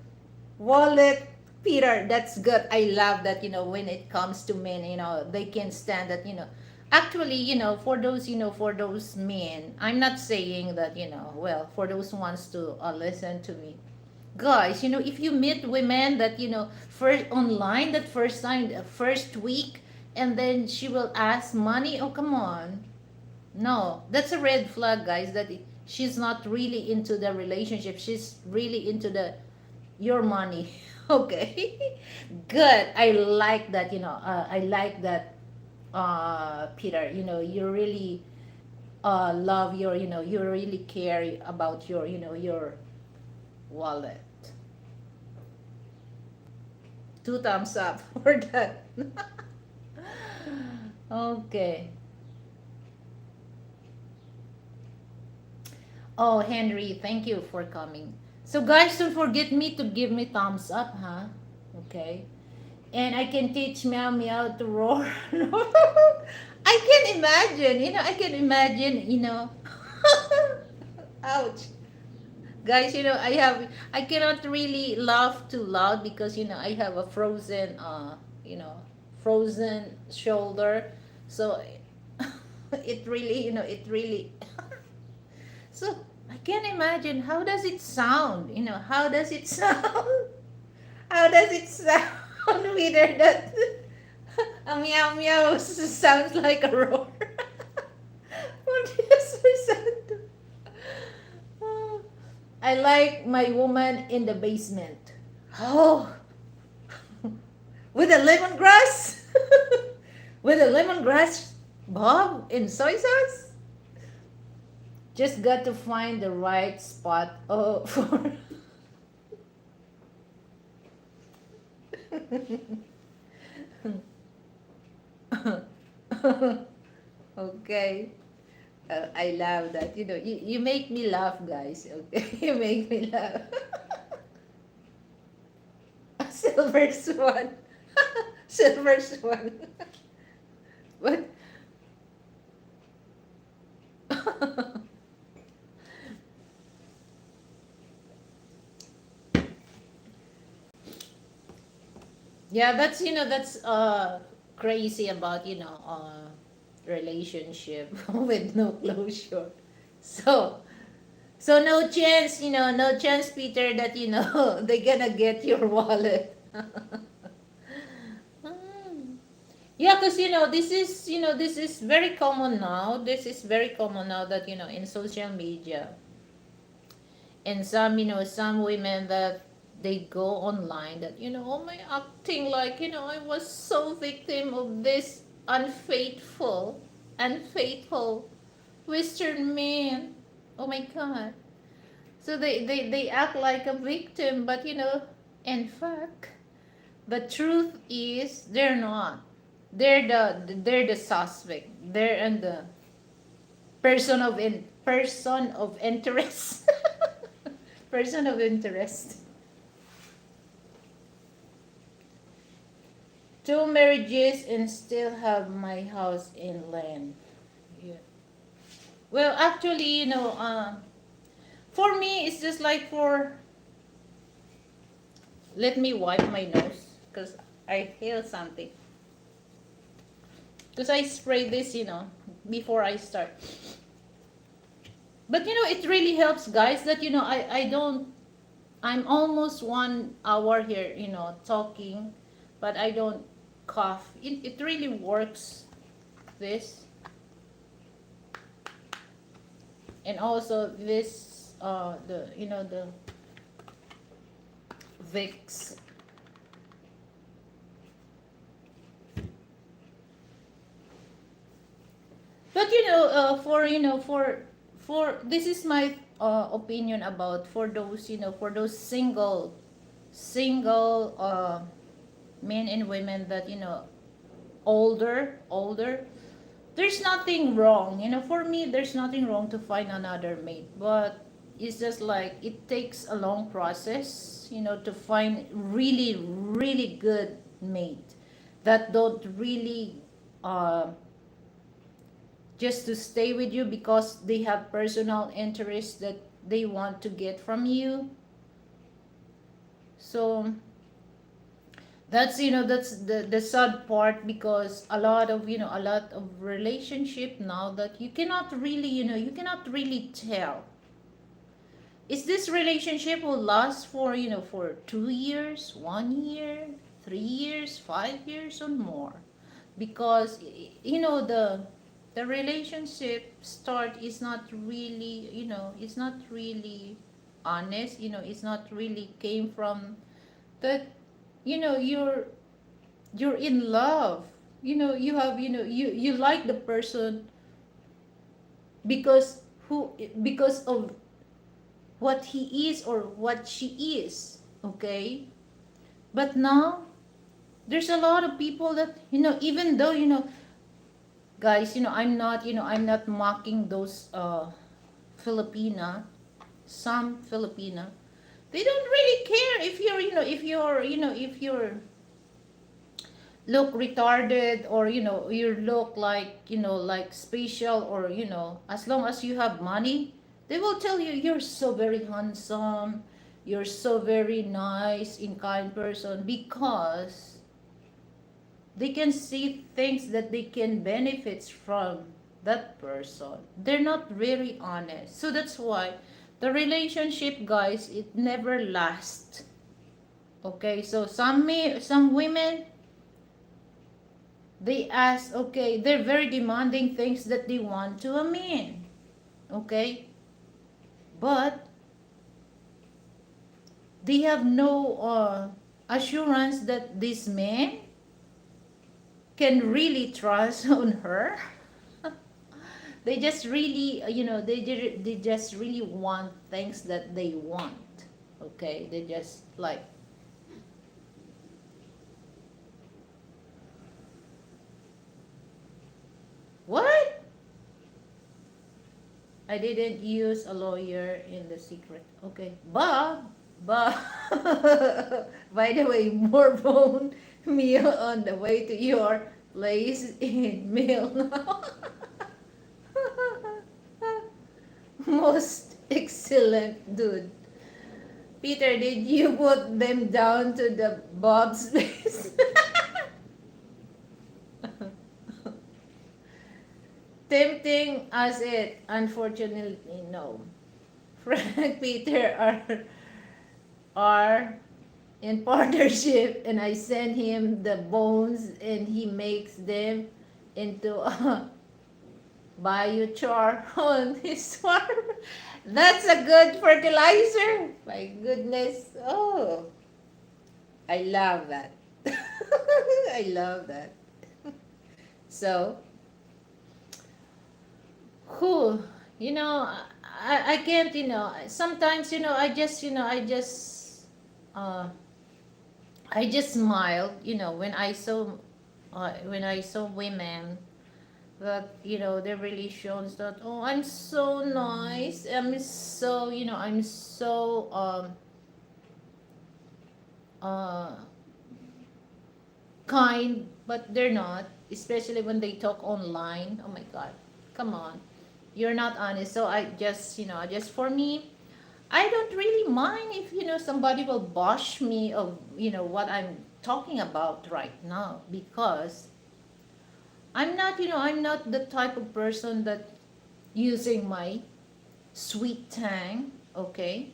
wallet, Peter. That's good. I love that, when it comes to men, they can stand that, Actually, for those men, I'm not saying that, well, for those ones to listen to me, guys, if you meet women that first online, that first time, first week, and then she will ask money, oh come on, no, that's a red flag, guys, that she's not really into the relationship, she's really into the your money. Okay. Good, I like that, I like that, Peter, you really love your, you really care about your, your wallet. Two thumbs up for that. Okay. Oh, Henry, thank you for coming. So, guys, don't forget me to give me thumbs up, huh? Okay. And I can teach Meow Meow to roar. I can imagine, Ouch. Guys, I cannot really laugh too loud because, I have a frozen, frozen shoulder. So, it really, it really. So, I can imagine how does it sound? How does it sound? How does it sound? Whether that a meow meow sounds like a roar. 40%. I like my woman in the basement. Oh, with a lemongrass? With a lemongrass bob in soy sauce? Just got to find the right spot. Oh, for. Okay. I love that. You make me laugh, guys. Okay, you make me laugh. A silver swan. Silver swan. What? Yeah, that's crazy about relationship with no closure. So no chance, no chance, Peter, that they're gonna get your wallet. Hmm. Yeah, because this is very common now. This is very common now that in social media, and some some women that they go online that oh my, acting like I was so victim of this unfaithful Western man. Oh my God. So they act like a victim, but in fact, the truth is they're not. They're the suspect. They're in the person of interest. Person of interest. Two marriages and still have my house in land. Yeah. Well, actually, for me, it's just like for. Let me wipe my nose because I feel something. Because I spray this, before I start. But it really helps, guys, that I don't. I'm almost 1 hour here, talking, but I don't cough. It really works. This, and also this, the Vicks. But for this is my opinion about for those for those single men and women that older. there's nothing wrong, for me there's nothing wrong to find another mate, but it's just like it takes a long process, to find really really good mate that don't really uh, just to stay with you because they have personal interests that they want to get from you. So that's the sad part, because a lot of relationship now that you cannot really tell, is this relationship will last for for 2 years, 1 year, 3 years, 5 years or more, because the relationship start is not really it's not really honest, it's not really came from that, you're in love, you have you like the person because because of what he is or what she is, okay? But now there's a lot of people that even though guys, I'm not mocking those Filipina, some Filipina, they don't really care if you're if you're look retarded, or you look like like special, or as long as you have money, they will tell you you're so very handsome, you're so very nice and kind person, because they can see things that they can benefit from that person. They're not very honest, so that's why the relationship, guys, it never lasts. Okay, so some women, they ask, okay, they're very demanding things that they want to a man, okay, but they have no assurance that this man can really trust on her. They just really they just really want things that they want, okay, they just like, what, I didn't use a lawyer in the secret. Okay. Bob, by the way, more phone meal on the way to your place in mail now. Most excellent, dude. Peter, did you put them down to the Bob's place? Tempting as it, unfortunately, no. Frank Peter are in partnership, and I send him the bones and he makes them into a biochar on his farm. That's a good fertilizer. My goodness. Oh, I love that. I love that. So, who, I can't, sometimes, uh, I just smiled, when I saw women that they really shows that, oh, I'm so nice, I'm so uh kind, but they're not, especially when they talk online. Oh my god, come on, you're not honest. So I just just for me, I don't really mind if somebody will bash me of what I'm talking about right now, because I'm not the type of person that using my sweet tang, okay?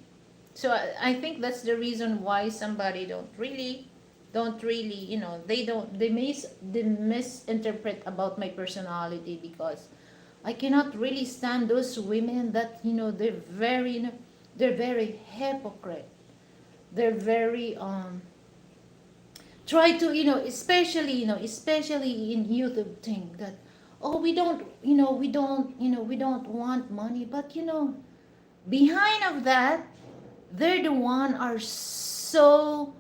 So I think that's the reason why somebody don't really, they misinterpret about my personality, because I cannot really stand those women that they're very they're very hypocrite. They're very try to especially especially in YouTube thing that, oh, we don't we don't want money, but behind of that, they're the one are so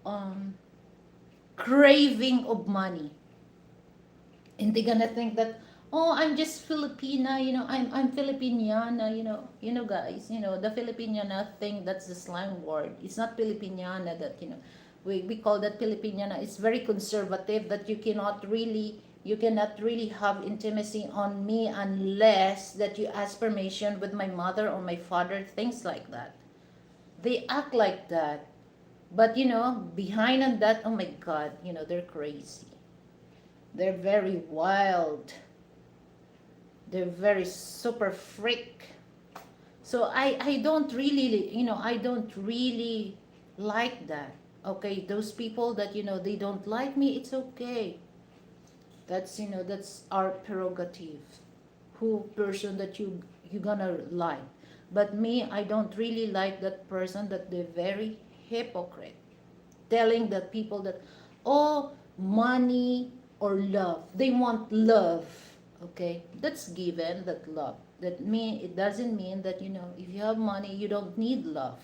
um craving of money, and they're gonna think that, Oh, I'm just Filipina, I'm Filipiniana, guys, the Filipiniana thing, that's the slang word. It's not Filipiniana that, we call that Filipiniana. It's very conservative that you cannot really have intimacy on me unless that you ask permission with my mother or my father, things like that. They act like that. But, behind on that, oh my God, they're crazy. They're very wild. They're very super freak. So I don't really, I don't really like that. Okay, those people that, they don't like me, it's okay. That's our prerogative. Who person that you gonna like. But me, I don't really like that person that they're very hypocrite. Telling the people that, oh, money or love. They want love. Okay, that's given, that love. It doesn't mean that, if you have money, you don't need love.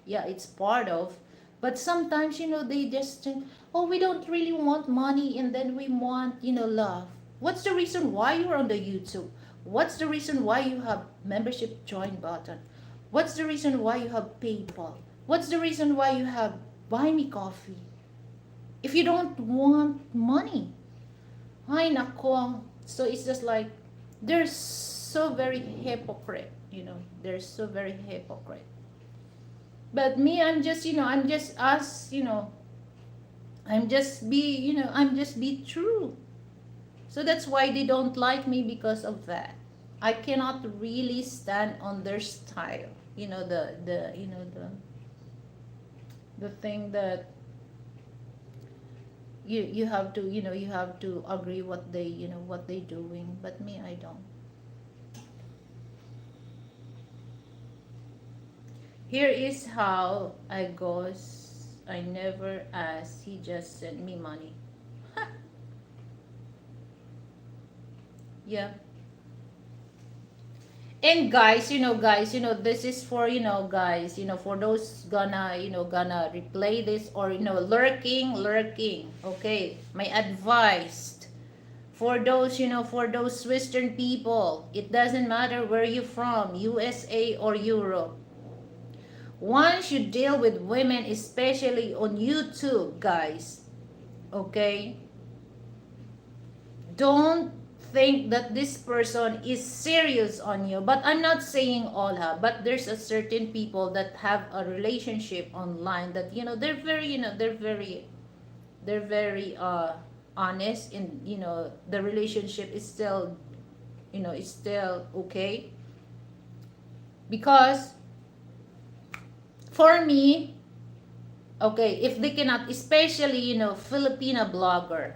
Yeah, it's part of, but sometimes, they just think, oh, we don't really want money, and then we want, love. What's the reason why you're on the YouTube? What's the reason why you have membership join button? What's the reason why you have PayPal? What's the reason why you have buy me coffee? If you don't want money, ay nako. So it's just like they're so very hypocrite, they're so very hypocrite. But me, I'm just us, I'm just be true. So that's why they don't like me, because of that. I cannot really stand on their style. The thing that you have to, you have to agree what they doing, but me, I don't. Here is how I goes. I never asked, he just sent me money. Yeah. And this is for, guys, for those gonna replay this, or, lurking. Okay, my advice for those, for those Western people, it doesn't matter where you're from, USA or Europe. Once you deal with women, especially on YouTube, guys, okay, don't think that this person is serious on you. But I'm not saying all have, but there's a certain people that have a relationship online that, they're very, they're very honest, and, the relationship is still, is still okay. Because for me, okay, if they cannot, especially, Filipina blogger,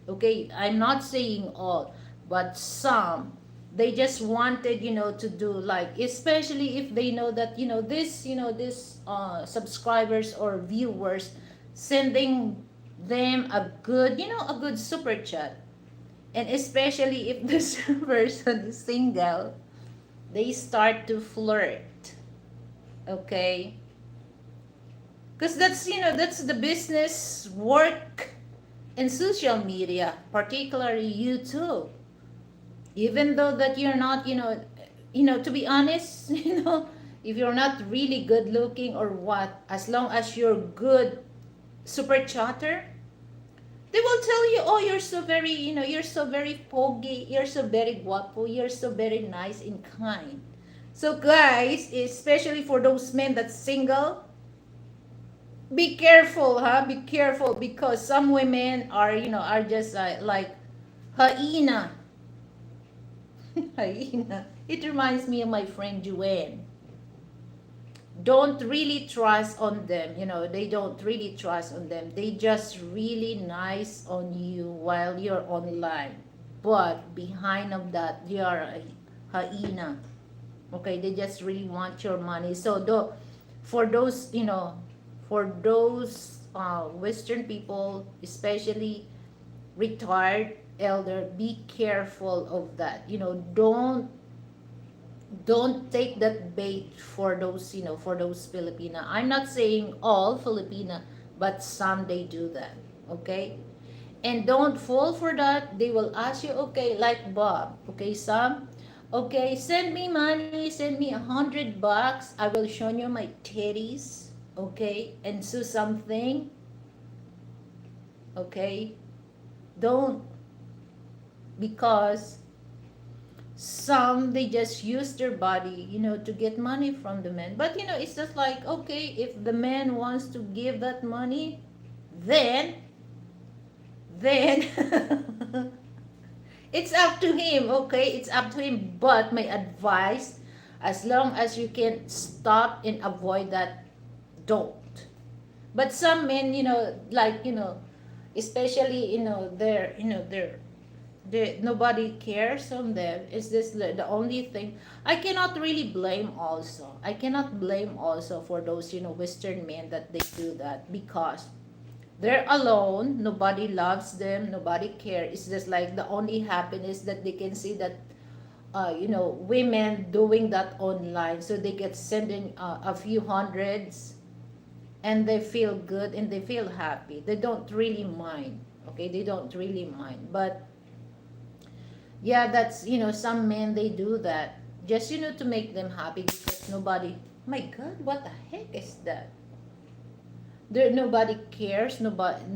okay, I'm not saying all, but some, they just wanted, to do, like, especially if they know that, this subscribers or viewers sending them a good, a good super chat. And especially if this person is single, they start to flirt. Okay, because that's the business work in social media, particularly YouTube. Even though that you're not, to be honest, if you're not really good looking or what, as long as you're good super chatter, they will tell you, oh, you're so very, you're so very pogi, you're so very guapo, you're so very nice and kind. So guys, especially for those men that's single, be careful, huh? Be careful, because some women are, are just like hyena. Hyena. It reminds me of my friend Joanne. Don't really trust on them, they don't really trust on them. They just really nice on you while you're online. But behind of that, they are a hyena. Okay, they just really want your money. So for those, for those Western people, especially retired elder, be careful of that. Don't take that bait for those, for those Filipina. I'm not saying all Filipina, but some they do that. Okay, And don't fall for that. They will ask you, okay, like Bob, okay, Sam, okay, send me money, send me $100. I will show you my titties, okay, and do something, okay. Don't, because some they just use their body, to get money from the men. But it's just like, okay, if the man wants to give that money, then then it's up to him, okay? It's up to him. But my advice, as long as you can stop and avoid that, don't. But some men, like, especially, they, nobody cares on them. Is this the only thing? I cannot really blame also. I cannot blame also for those, Western men that they do that, because they're alone, nobody loves them, nobody cares. It's just like the only happiness that they can see that, women doing that online, so they get sending a few hundreds, and they feel good and they feel happy. They don't really mind, okay? They don't really mind. But yeah, that's, some men, they do that just, to make them happy, because nobody, my God, what the heck is that? There, nobody cares, nobody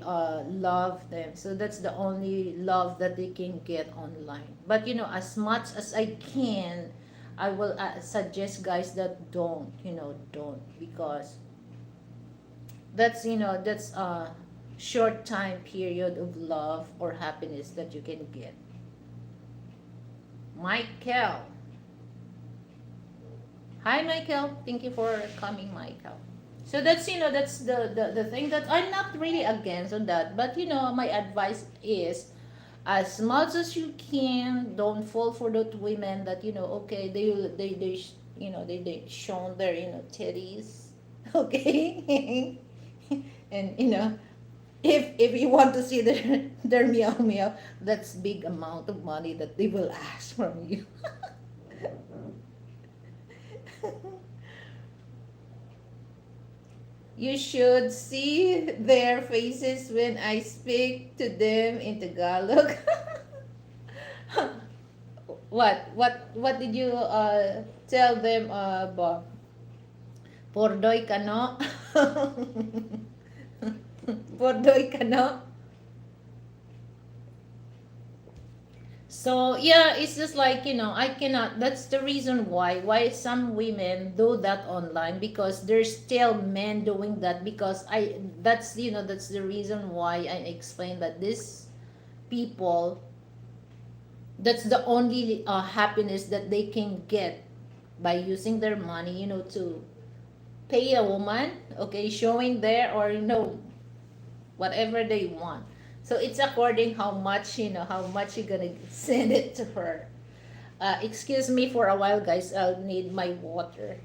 love them, so that's the only love that they can get online. But as much as I can, I will suggest guys that don't, because that's a short time period of love or happiness that you can get. Michael, hi Michael, thank you for coming, Michael. So that's, that's the thing that I'm not really against on that. But my advice is, as much as you can, don't fall for those women that, okay, they shown their, titties, okay. And if you want to see their meow meow, that's big amount of money that they will ask from you. You should see their faces when I speak to them in Tagalog. What did you tell them, Bob? Pordoy ka no? Pordoy ka no? So yeah, it's just like, I cannot. That's the reason why some women do that online, because there's still men doing that. Because that's the reason why I explained that these people, that's the only happiness that they can get by using their money, to pay a woman, okay, showing there, or whatever they want. So it's according how much you're gonna send it to her. Excuse me for a while, guys. I'll need my water.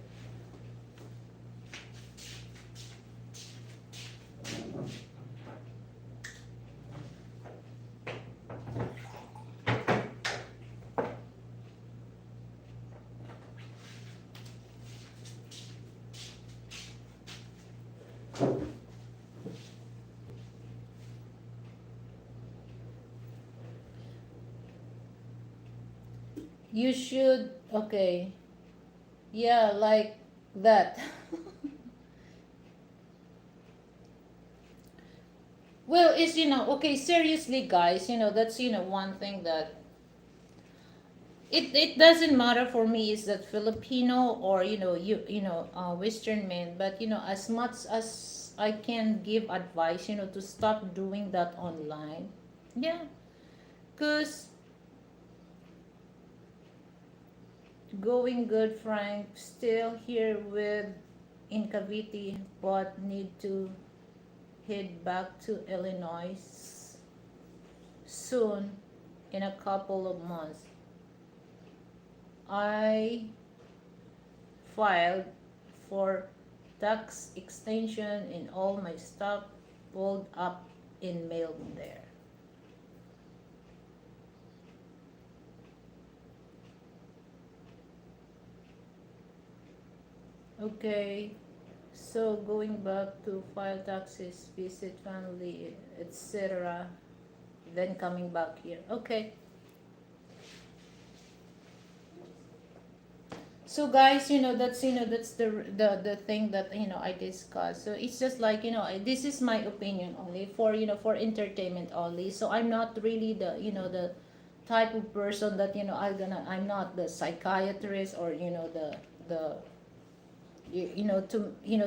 You should, okay. Yeah, like that. Well, it's, okay, seriously, guys, that's, one thing that it doesn't matter for me, is that Filipino or, Western men. But, as much as I can give advice, to stop doing that online. Yeah, because going good, Frank, still here with in Cavite, but need to head back to Illinois soon, in a couple of months. I filed for tax extension and all my stuff pulled up in mail there. Okay. So going back to file taxes, visit family, etc. Then coming back here. Okay. So guys, that's the thing that I discussed. So it's just like this is my opinion only for for entertainment only. So I'm not really the type of person that I'm not the psychiatrist or the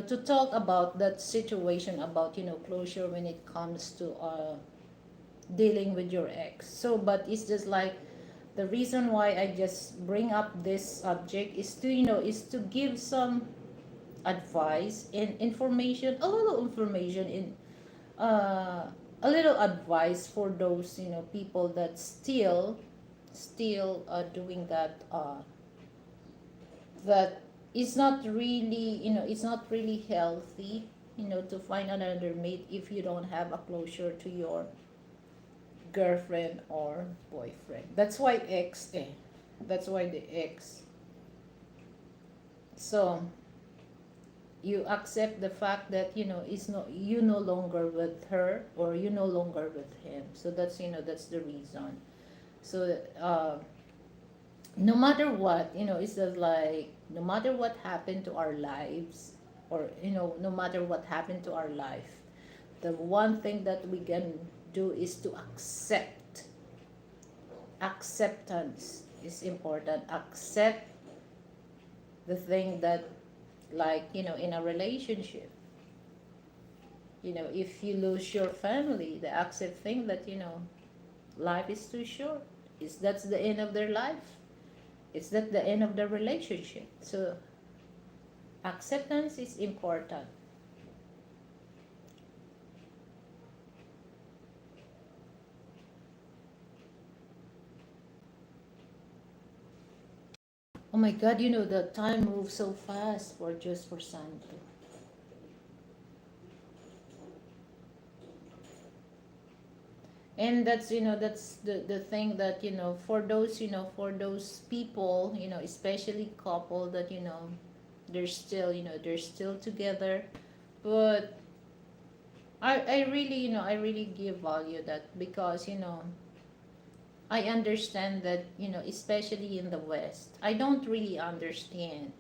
to talk about that situation about closure when it comes to dealing with your ex. So but it's just like the reason why I just bring up this subject is to is to give some advice and information, a little information in uh, a little advice for those people that still doing that that is not really it's not really healthy to find another mate if you don't have a closure to your girlfriend or boyfriend. That's why ex that's why the ex. So you accept the fact that it's no you no longer with her or you no longer with him. So that's that's the reason. So no matter what it's just like no matter what happened to our lives or no matter what happened to our life, the one thing that we can do is to accept. Acceptance is important. Accept the thing that, like in a relationship, if you lose your family, the accept thing that life is too short. Is that's the end of their life. It's that the end of the relationship. So acceptance is important. Oh my god, the time moves so fast for just for Santo. And that's that's the thing that for those people especially couple that they're still together. But I really I really give value that because I understand that especially in the West, I don't really understand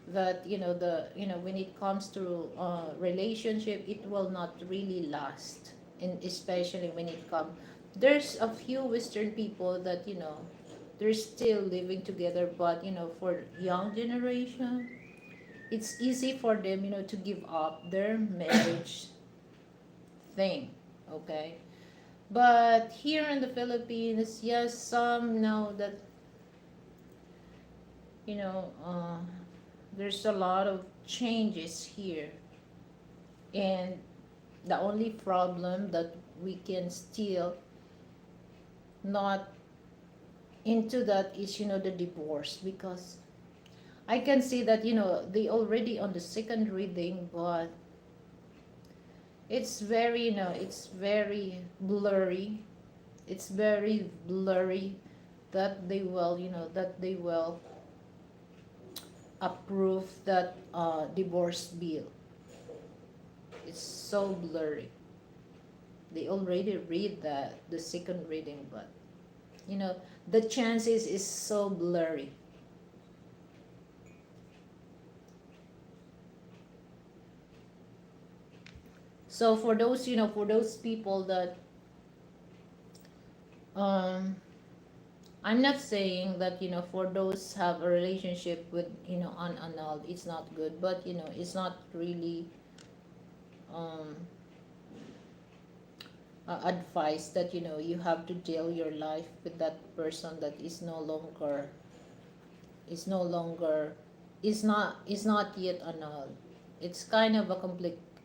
that the when it comes to relationship, it will not really last. And especially when it comes, there's a few Western people that they're still living together, but for young generation, it's easy for them to give up their marriage thing. Okay. But here in the Philippines, yes, some know that you know uh, there's a lot of changes here. And the only problem that we can still not into that is the divorce, because I can see that they already on the second reading, but it's very it's very blurry. It's very blurry that they will that they will approve that divorce bill. It's so blurry. They already read the second reading, but you know the chances is so blurry. So for those for those people that um I'm not saying that for those have a relationship with unannulled, it's not good, but it's not really um advice that you have to deal your life with that person that is no longer is not yet annulled. It's kind of a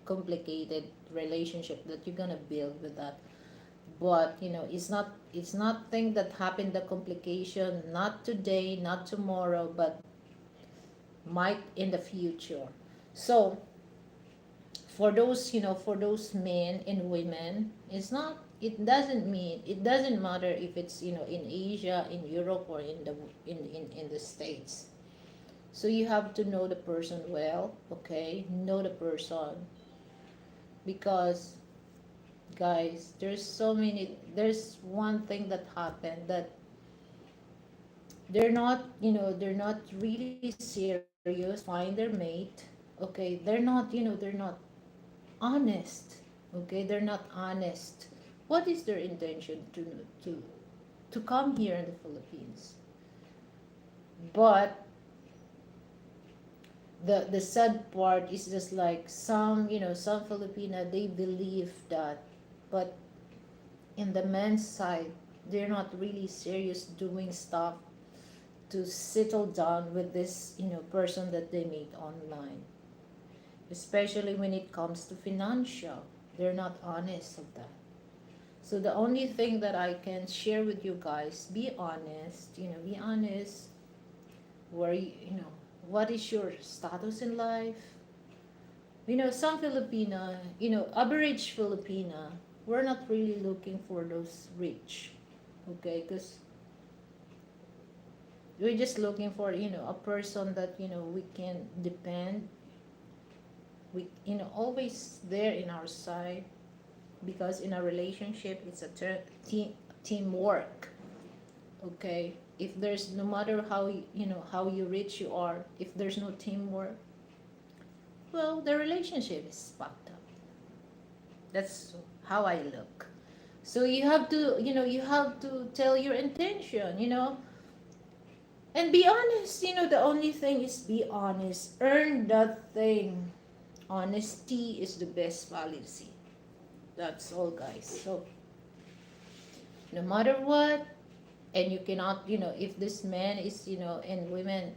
complicated relationship that you're gonna build with that. But it's not thing that happened, the complication not today, not tomorrow, but might in the future. So for those for those men and women, it doesn't matter if it's in Asia, in Europe, or in the States. So you have to know the person well, okay? Know the person, because guys, there's one thing that happened, that they're not really serious to find their mate, okay? They're not honest, okay? They're not honest. What is their intention to to come here in the Philippines? But the sad part is just like some Filipina, they believe that, but in the men's side, they're not really serious doing stuff to settle down with this person that they meet online, especially when it comes to financial. They're not honest of that. So the only thing that I can share with you guys, be honest, be honest. Where what is your status in life? Some Filipina, average Filipina, we're not really looking for those rich, okay? Because we're just looking for a person that we can depend, we always there in our side, because in a relationship it's a teamwork, okay? If there's, no matter how how you rich you are, if there's no teamwork, well, the relationship is fucked up. That's how I look. So you have to tell your intention, and be honest. The only thing is be honest, earn that thing. Honesty is the best policy. That's all, guys. So no matter what, and you cannot, if this man is, and women,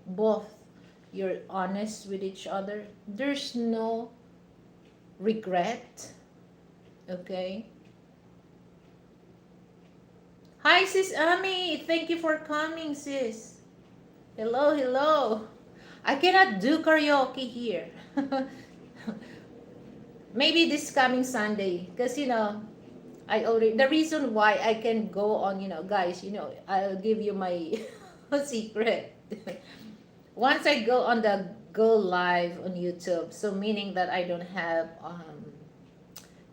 both, you're honest with each other, there's no regret, okay? Hi, sis Ami, thank you for coming, sis. Hello, hello. I cannot do karaoke here. Maybe this coming Sunday, because I already, the reason why I can go on, guys, I'll give you my secret. Once I go on the go live on YouTube, so meaning that I don't have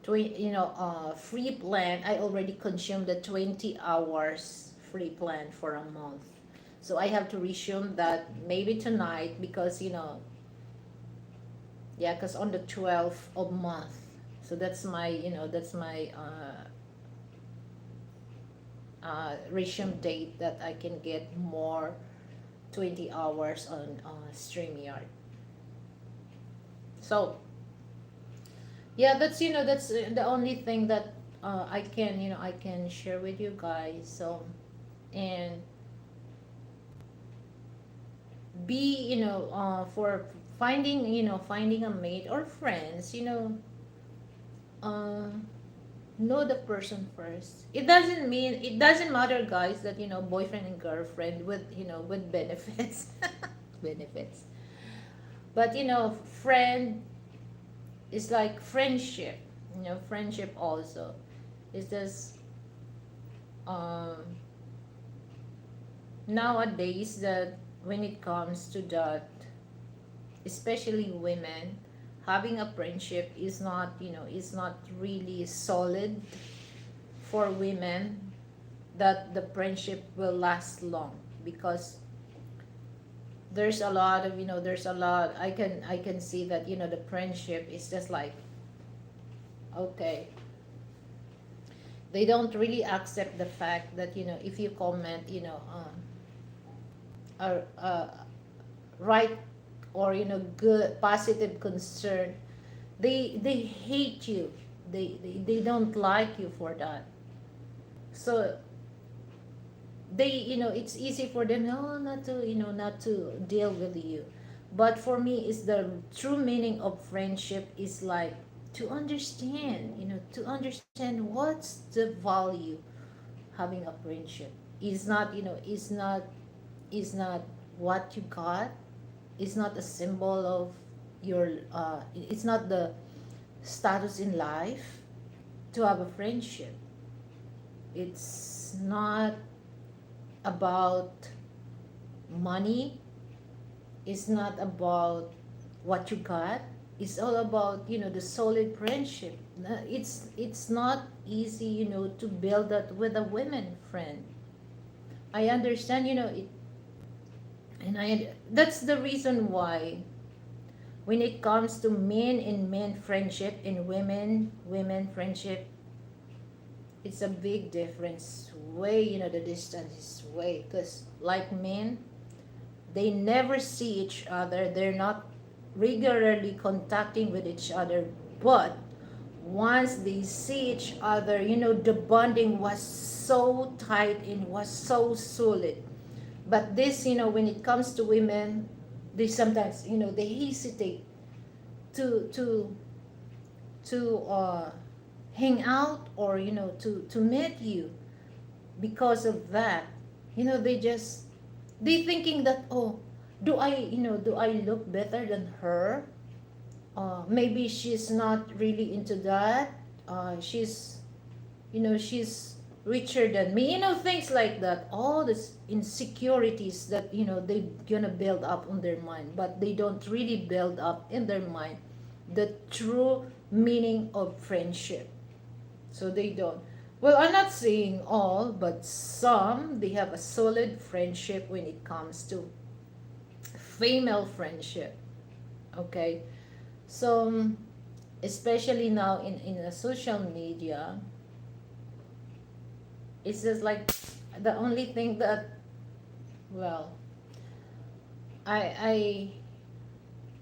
free plan. I already consumed the 20 hours free plan for a month. So I have to resume that maybe tonight, because yeah, because on the 12th of month. So that's my resume date, that I can get more 20 hours on StreamYard. So yeah, that's the only thing that I can share with you guys. So, and be for finding a mate or friends, uh, know the person first. It doesn't matter, guys, that boyfriend and girlfriend with with benefits. Benefits. But friend is like friendship. Friendship also is just um nowadays, that when it comes to that, especially women, having a friendship is not really solid for women, that the friendship will last long, because there's a lot of there's a lot, I can see that the friendship is just like, okay, they don't really accept the fact that if you comment a right, or good positive concern, they hate you, they don't like you for that. So they it's easy for them, no, not to not to deal with you. But for me, is the true meaning of friendship is like to understand, what's the value having a friendship. Is not is not what you got, is not a symbol of your it's not the status in life to have a friendship. It's not about money. It's not about what you got. It's all about, the solid friendship. It's not easy, to build that with a women friend. I understand, that's the reason why when it comes to men and men friendship and women friendship, it's a big difference. Way, the distance is way, because like men, they never see each other. They're not regularly contacting with each other, but once they see each other, the bonding was so tight and was so solid. But this, when it comes to women, they sometimes, they hesitate to to to hang out, or to meet you because of that. They thinking that, oh, do I look better than her? Maybe she's not really into that. She's richer than me, things like that. All these insecurities that, they gonna build up on their mind, but they don't really build up in their mind the true meaning of friendship. So they don't. Well, I'm not saying all, but some, they have a solid friendship when it comes to female friendship. Okay. So especially now in the social media, it's just like the only thing that, well, I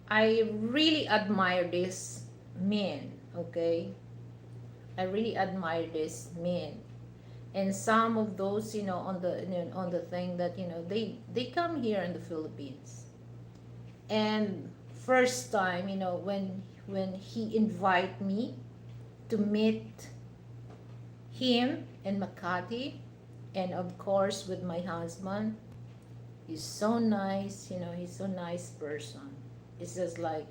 I really admire this men. Okay, I really admire this men, and some of those, on the thing that, they come here in the Philippines, and first time, when he invite me to meet him in Makati, and of course with my husband. He's so nice, he's so nice person. It's just like,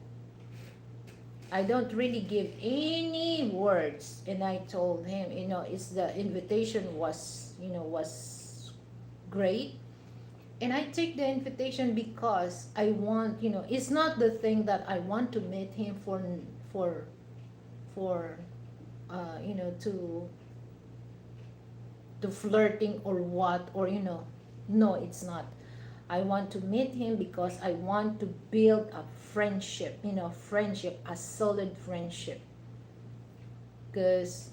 I don't really give any words, and I told him, it's the invitation was great, and I take the invitation because I want, it's not the thing that I want to meet him for for to flirting or what, or no, it's not. I want to meet him because I want to build a friendship, a solid friendship. Because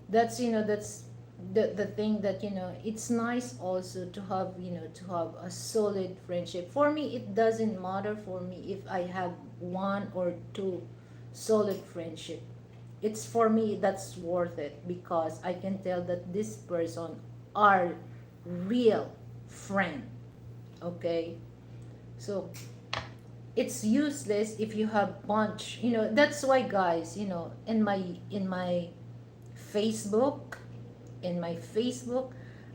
that's the thing that, it's nice also to have, to have a solid friendship. For me, it doesn't matter for me if I have one or two solid friendship. It's for me, that's worth it, because I can tell that this person are real friend. Okay, so it's useless if you have bunch, that's why, guys, in my facebook in my facebook,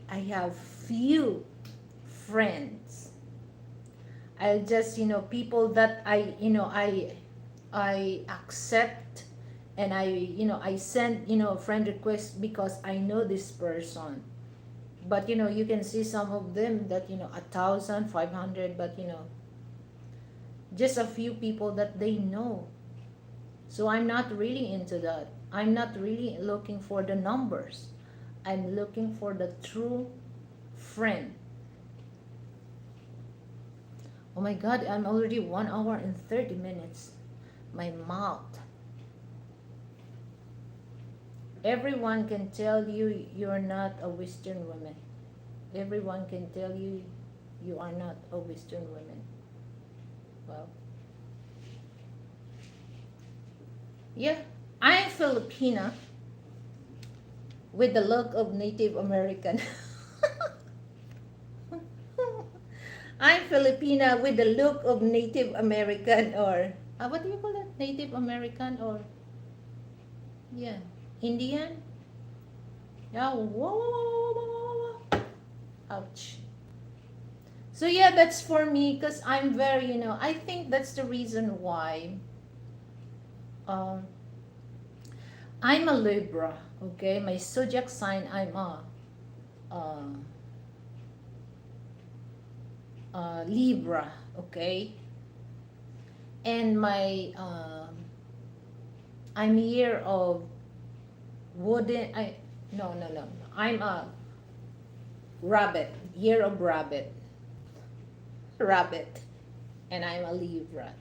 I have few friends. I'll just, people that I accept, and I send, friend request because I know this person. But you can see some of them that, 1,500, but just a few people that they know. So I'm not really into that. I'm not really looking for the numbers. I'm looking for the true friend. Oh my god, I'm already 1 hour and 30 minutes. My mouth. Everyone can tell you you're not a Western woman. Everyone can tell you you are not a Western woman. Well, yeah, I'm Filipina with the look of Native American. I'm Filipina with the look of Native American, or what do you call that? Native American, or yeah, Indian? Yeah, whoa, whoa, whoa, whoa, whoa, whoa. Ouch. So yeah, that's for me, because I'm very, I think that's the reason why um, I'm a Libra, okay? My zodiac sign, I'm a, uh, Libra, okay? And I'm year of wooden, no, I'm a rabbit, year of rabbit, and I'm a Libra.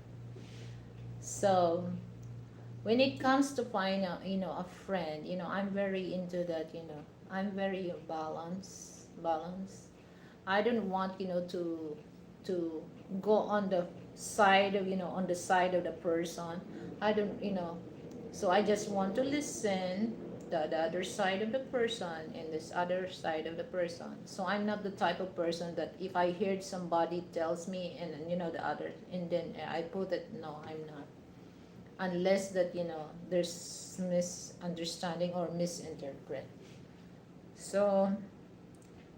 So when it comes to find a friend, I'm very into that, I'm very balance. I don't want, to go on the side of, on the side of the person. I don't, so I just want to listen the other side of the person and this other side of the person. So I'm not the type of person that if I heard somebody tells me and then, the other, and then I put it, no, I'm not. Unless that, there's misunderstanding or misinterpret. So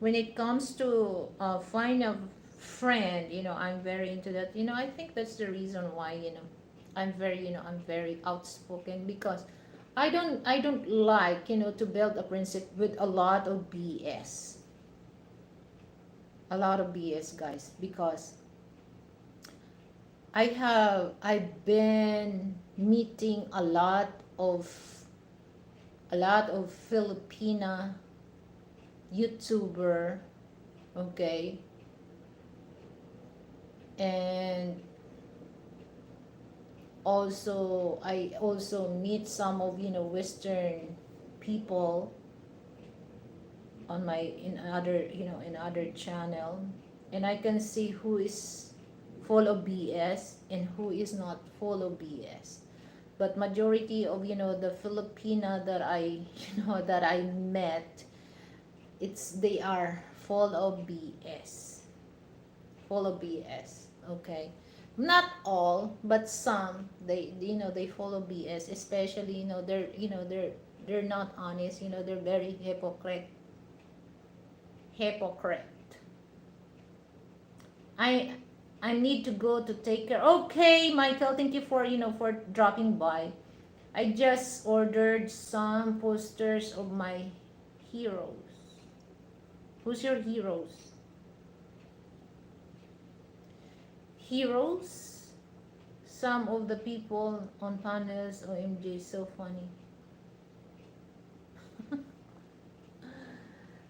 when it comes to find a friend, I'm very into that. I think that's the reason why, I'm very outspoken, because I don't like, to build a friendship with a lot of BS. A lot of BS, guys, because I've been meeting a lot of Filipina YouTuber, okay, and I also meet some of, Western people on my in other in other channel, and I can see who is full of BS and who is not full of BS. But majority of, the Filipina that I that I met, they are full of BS, full of BS. Okay, not all, but some. They follow BS, especially, they're not honest. They're very hypocrite. I I need to go to take care. Okay, Michael, thank you for, for dropping by. I just ordered some posters of my heroes. Who's your heroes? Heroes? Some of the people on panels, OMG, so funny.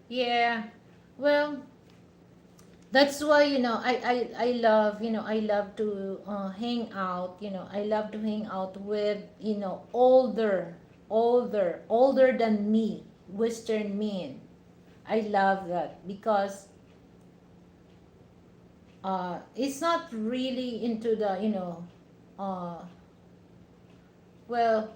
Yeah. Well, that's why, I love, I love to hang out, I love to hang out with, older than me, Western men. I love that because it's not really into the, uh, well,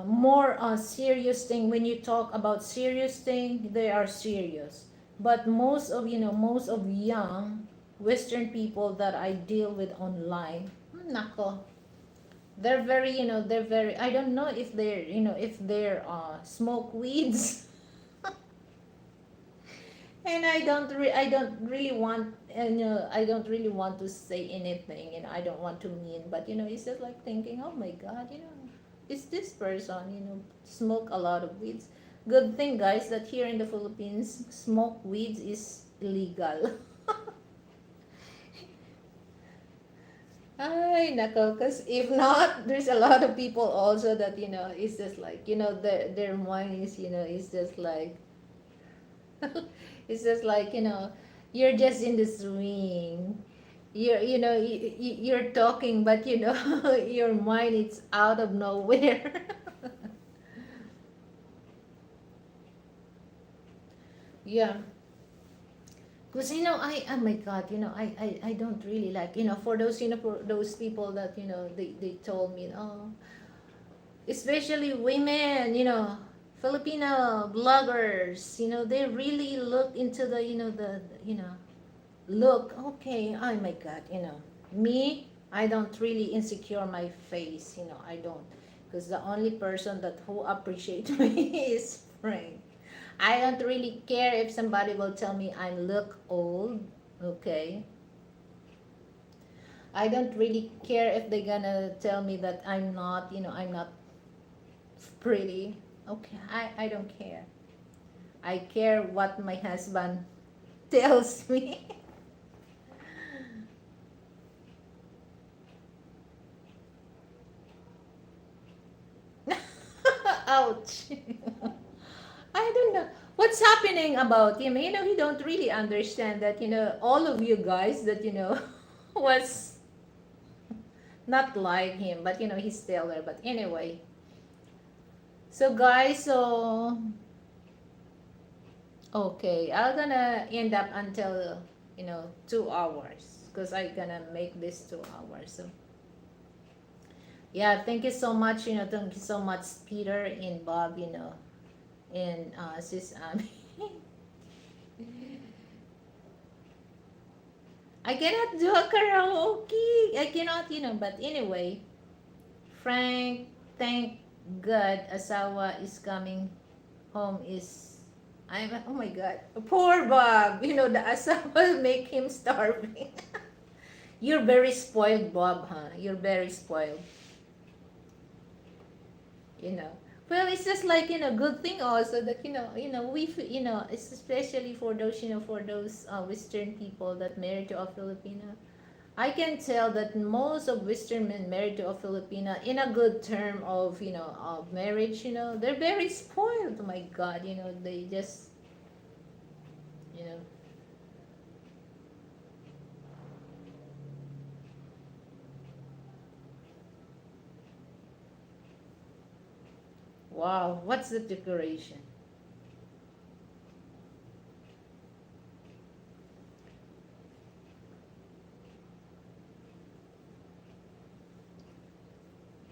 more serious thing. When you talk about serious thing, they are serious. But most of young Western people that I deal with online, nako, they're very. I don't know if they're smoke weeds. And I don't really want, I don't really want to say anything, I don't want to mean, but it's just like thinking, oh my god, is this person, smoke a lot of weeds. Good thing, guys, that here in the Philippines, smoke weeds is illegal. Ay, nako, because if not, there's a lot of people also that, it's just like, their mind is just like, it's just like, you're just in the swing. You're talking, but your mind is out of nowhere. Yeah. Because, oh my God, I don't really like, for those people that, they told me, oh, especially women, Filipino bloggers, they really look into the, look, okay, oh my God, me, I don't really insecure my face, I don't. Because the only person that who appreciate me is Frank. I don't really care if somebody will tell me I look old, okay? I don't really care if they're gonna tell me that I'm not pretty. Okay, I don't care. I care what my husband tells me. Ouch. I don't know what's happening about him. He don't really understand that, all of you guys that, was not like him, but, he's still there. But anyway, so guys, okay, I'm gonna end up until, 2 hours because I'm gonna make this 2 hours. So, yeah, thank you so much, thank you so much, Peter and Bob, and Sis Ami. I cannot do a karaoke. I cannot, but anyway, Frank, thank God, Asawa is coming home is, oh my God, poor Bob, the Asawa will make him starving. You're very spoiled, Bob, huh? You're very spoiled, you know. Well, it's just like, good thing also that, it's especially for those, for those Western people that married to a Filipino. I can tell that most of Western men married to a Filipina in a good term of, of marriage, they're very spoiled. Oh my God, they just, you know, wow, what's the decoration?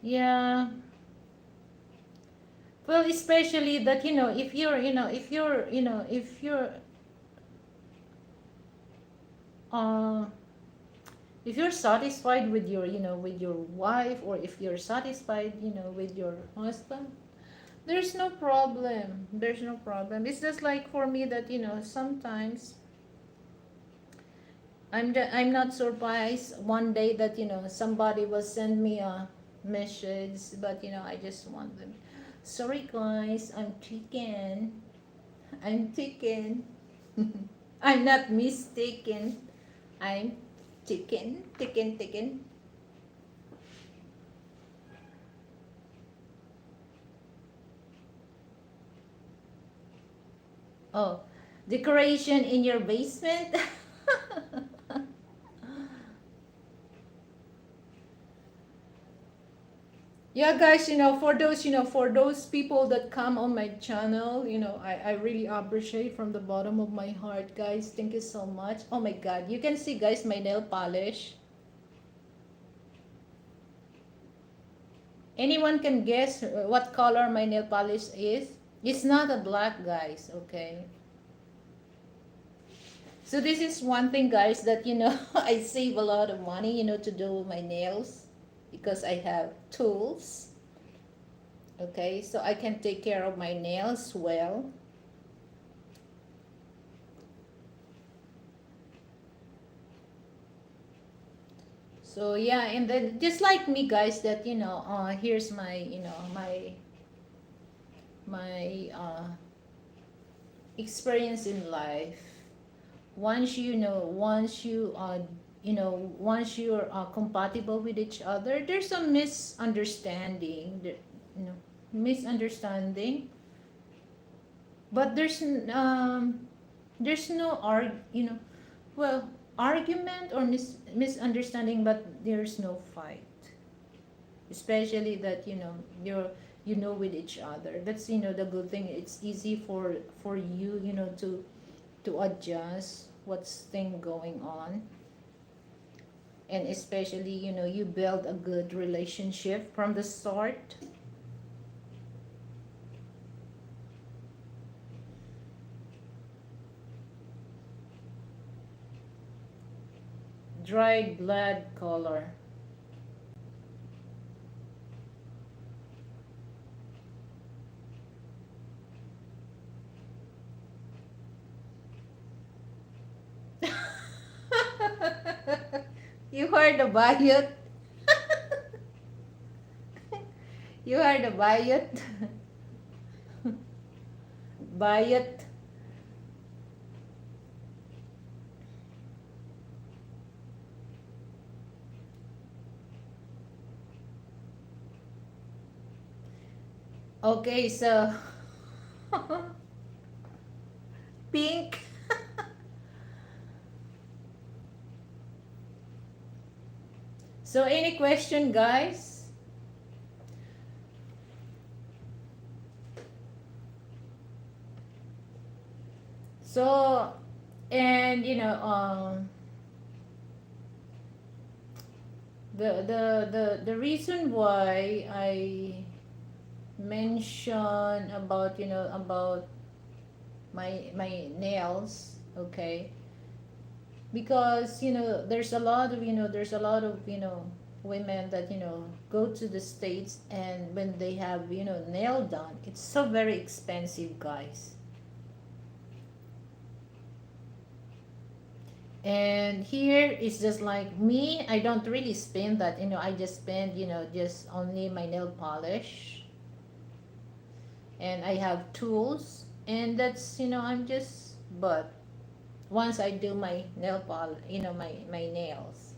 Yeah. Well, especially that, if you're, if you're, uh, if you're satisfied with your, with your wife, or if you're satisfied, with your husband, there's no problem. There's no problem. It's just like for me that, sometimes I'm not surprised one day that, somebody will send me a message, but, I just want them. Sorry guys, I'm taken. I'm taken. I'm not mistaken. I'm taken. Oh, decoration in your basement? Yeah, guys, for those people that come on my channel, I really appreciate from the bottom of my heart, guys. Thank you so much. Oh my God, you can see, guys, my nail polish. Anyone can guess what color my nail polish is? It's not a black, guys, okay? So this is one thing, guys, that, I save a lot of money, to do my nails because I have tools. Okay, so I can take care of my nails well. So yeah, and then just like me, guys, that, here's my, my experience in life. Once you're compatible with each other, there's a misunderstanding, misunderstanding, but there's no well, argument or misunderstanding, but there's no fight, especially that, with each other. That's, the good thing. It's easy for you, to adjust what's thing going on, and especially, you build a good relationship from the start. Dried blood color. You heard the bayot. You heard the bayot. Bayot. Okay, so pink. So any question, guys? So, and the reason why I mention about about my nails, okay, because there's a lot of women that go to the States, and when they have nail done, it's so very expensive, guys. And here it's just like me, I don't really spend that, I just spend just only my nail polish, and I have tools, and that's I'm just, but once I do my nail polish, my nails,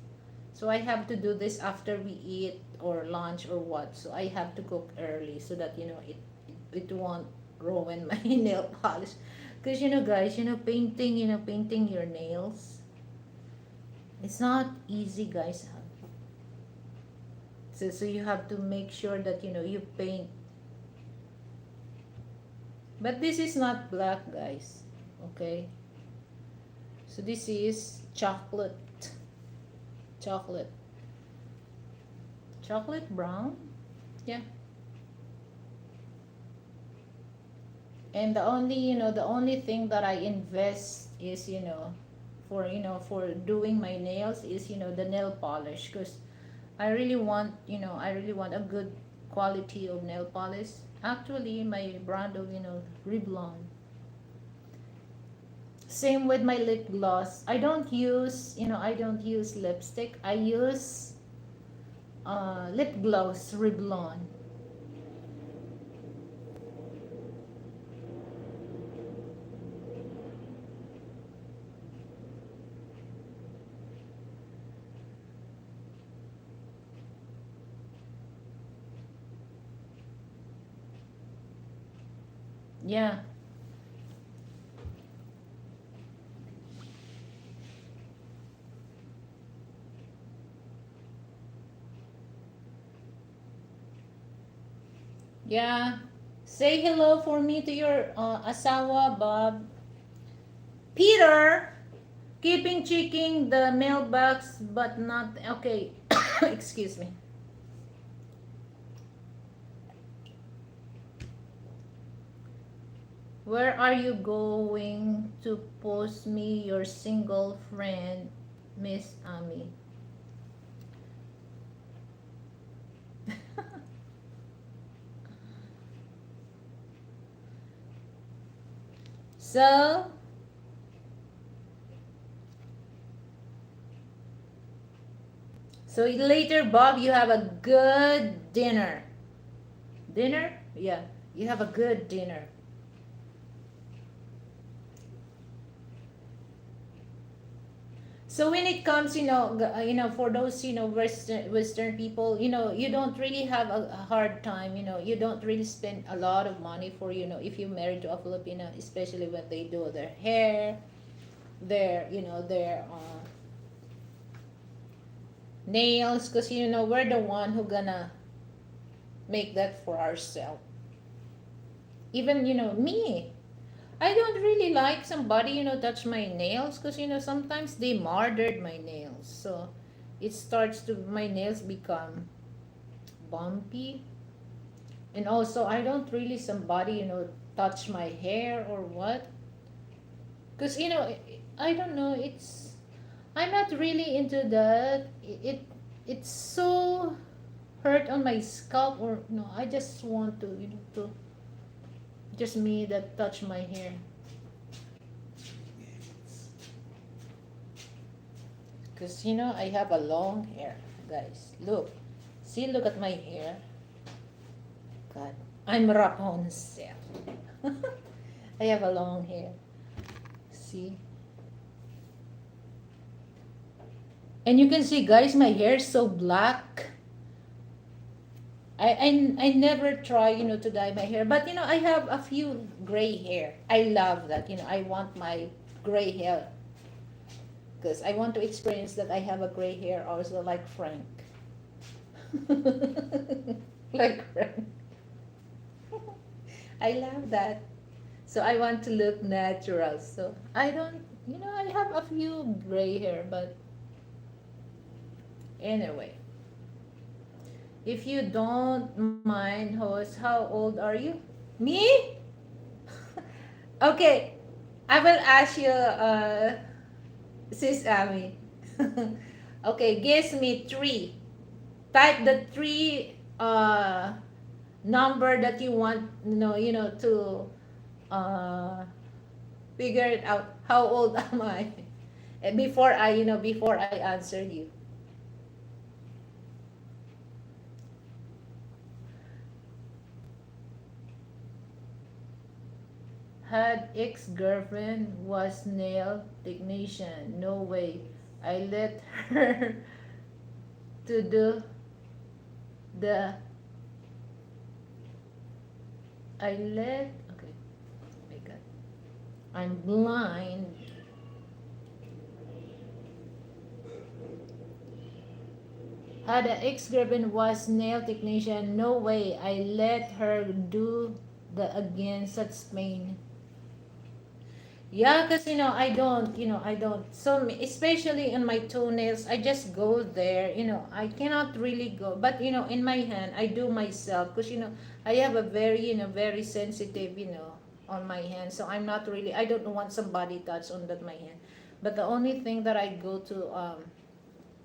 so I have to do this after we eat or lunch or what, so I have to cook early so that it won't ruin my nail polish, because guys, painting your nails, it's not easy, guys. So you have to make sure that you paint, but this is not black, guys, okay. So this is chocolate chocolate brown, yeah. And the only thing that I invest is for doing my nails is the nail polish, because I really want a good quality of nail polish. Actually, my brand of Revlon. Same with my lip gloss. I don't use lipstick. I use lip gloss Revlon. Yeah. Yeah. Say hello for me to your asawa, Bob. Peter, keeping checking the mailbox, but not okay. Excuse me. Where are you going to post me your single friend, Miss Ami? So, so later, Bob, you have a good dinner. Dinner? Yeah, you have a good dinner. So when it comes, for those, Western people, you don't really have a hard time, you don't really spend a lot of money for, if you're married to a Filipino, especially when they do their hair, their nails, because, we're the one who gonna make that for ourselves. Even, me, I don't really like somebody, touch my nails, because, sometimes they murdered my nails. So it starts to, my nails become bumpy. And also, I don't really somebody, touch my hair or what. Because, I don't know, I'm not really into that. It's so hurt on my scalp, or, no, I just want to, just me that touch my hair. Because, I have a long hair, guys. Look. See, look at my hair. God, I'm Rapunzel. I have a long hair. See? And you can see, guys, my hair is so black. I never try, to dye my hair. But, I have a few gray hair. I love that. I want my gray hair because I want to experience that I have a gray hair also like Frank. Like Frank. I love that. So I want to look natural. So I don't, I have a few gray hair, but anyway. If you don't mind, host, how old are you? Me? Okay, I will ask you, Sis Ami. Okay, guess me three. Type the three number that you want, to uh, figure it out. How old am I? Before I answer you. Had ex-girlfriend was nail technician. No way. I let her to do the I let okay. Oh my God. I'm blind. Had an ex-girlfriend was nail technician. No way. I let her do the again such pain. Yeah, because I don't. So especially in my toenails, I just go there. I cannot really go, but in my hand, I do myself because I have a very sensitive on my hand. So I'm not really. I don't want somebody touch on that my hand. But the only thing that I go to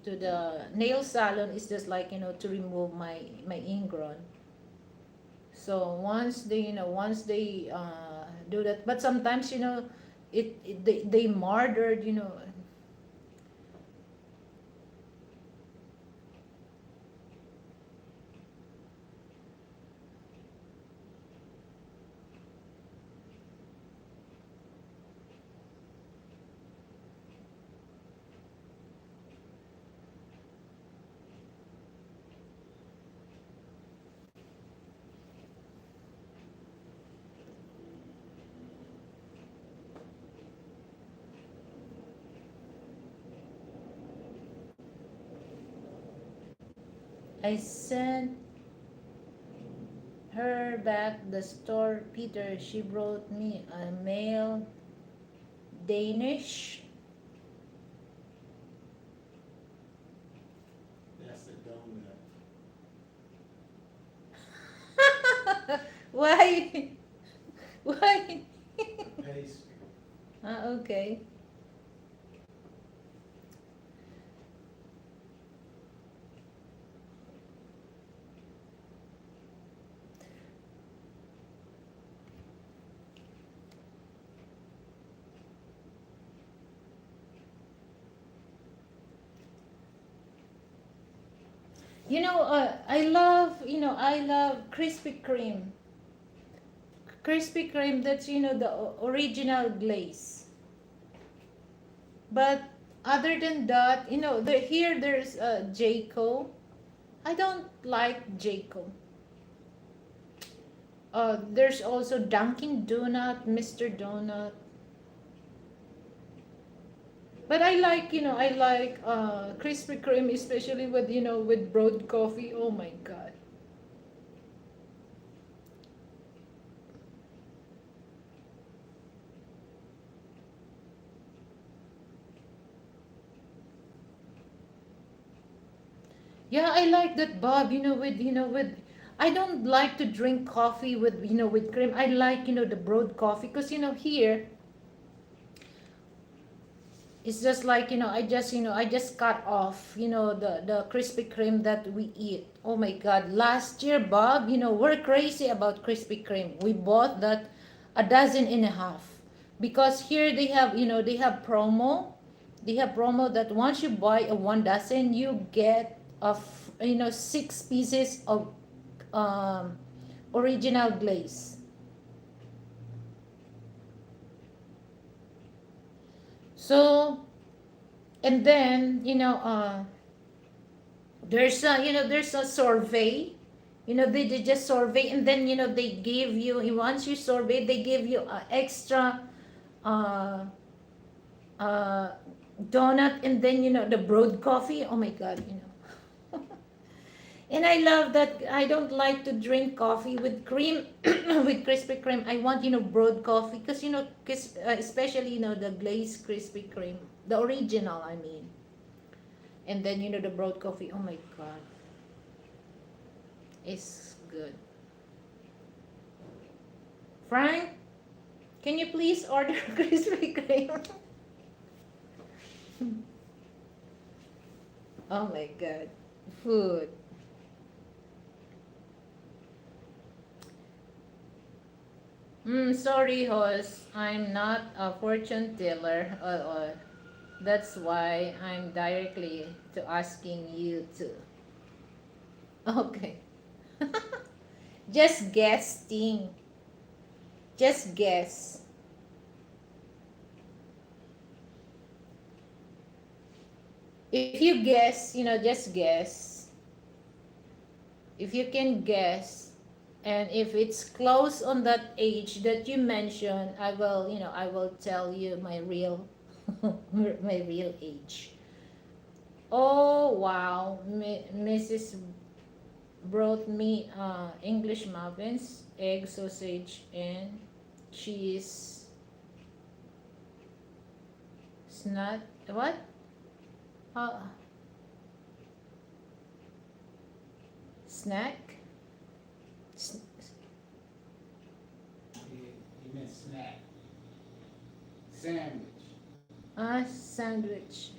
the nail salon is just like to remove my ingrown. So once they do that, but sometimes they murdered. I sent her back the store. Peter, she brought me a male Danish.
That's a donut.
Why? Why?
A pastry.
Okay. I love Krispy Kreme. Krispy Kreme, that's the original glaze. But other than that, here there's Jayco. I don't like Jayco. There's also Dunkin' Donut, Mr. Donut. But I like Krispy Kreme, especially with brewed coffee. Oh my God. Yeah, I like that, Bob. With I don't like to drink coffee with cream. I like the brewed coffee because here it's just like I just cut off the Krispy Kreme that we eat. Oh my God! Last year, Bob, we're crazy about Krispy Kreme. We bought that a dozen and a half because here they have promo. They have promo that once you buy a one dozen, you get 6 pieces of um, original glaze. So and then there's a survey They just survey, and then they give you, once you survey, they give you extra uh, uh, donut, and then the brewed coffee. Oh my god. And I love that. I don't like to drink coffee with cream, with Krispy Kreme. I want brewed coffee, because especially the glazed Krispy Kreme, the original, I mean. And then the brewed coffee. Oh my god, it's good. Frank, can you please order Krispy Kreme? Oh my god, food. Sorry, host. I'm not a fortune teller. That's why I'm directly to asking you to. Okay. Just guessing. Just guess. If you guess, just guess. If you can guess, and if it's close on that age that you mentioned, I will tell you my real my real age. Oh wow, Mrs. brought me English muffins, egg, sausage, and cheese. Snot. What? Uh, snack? S-
He meant snack. Sandwich.
sandwich.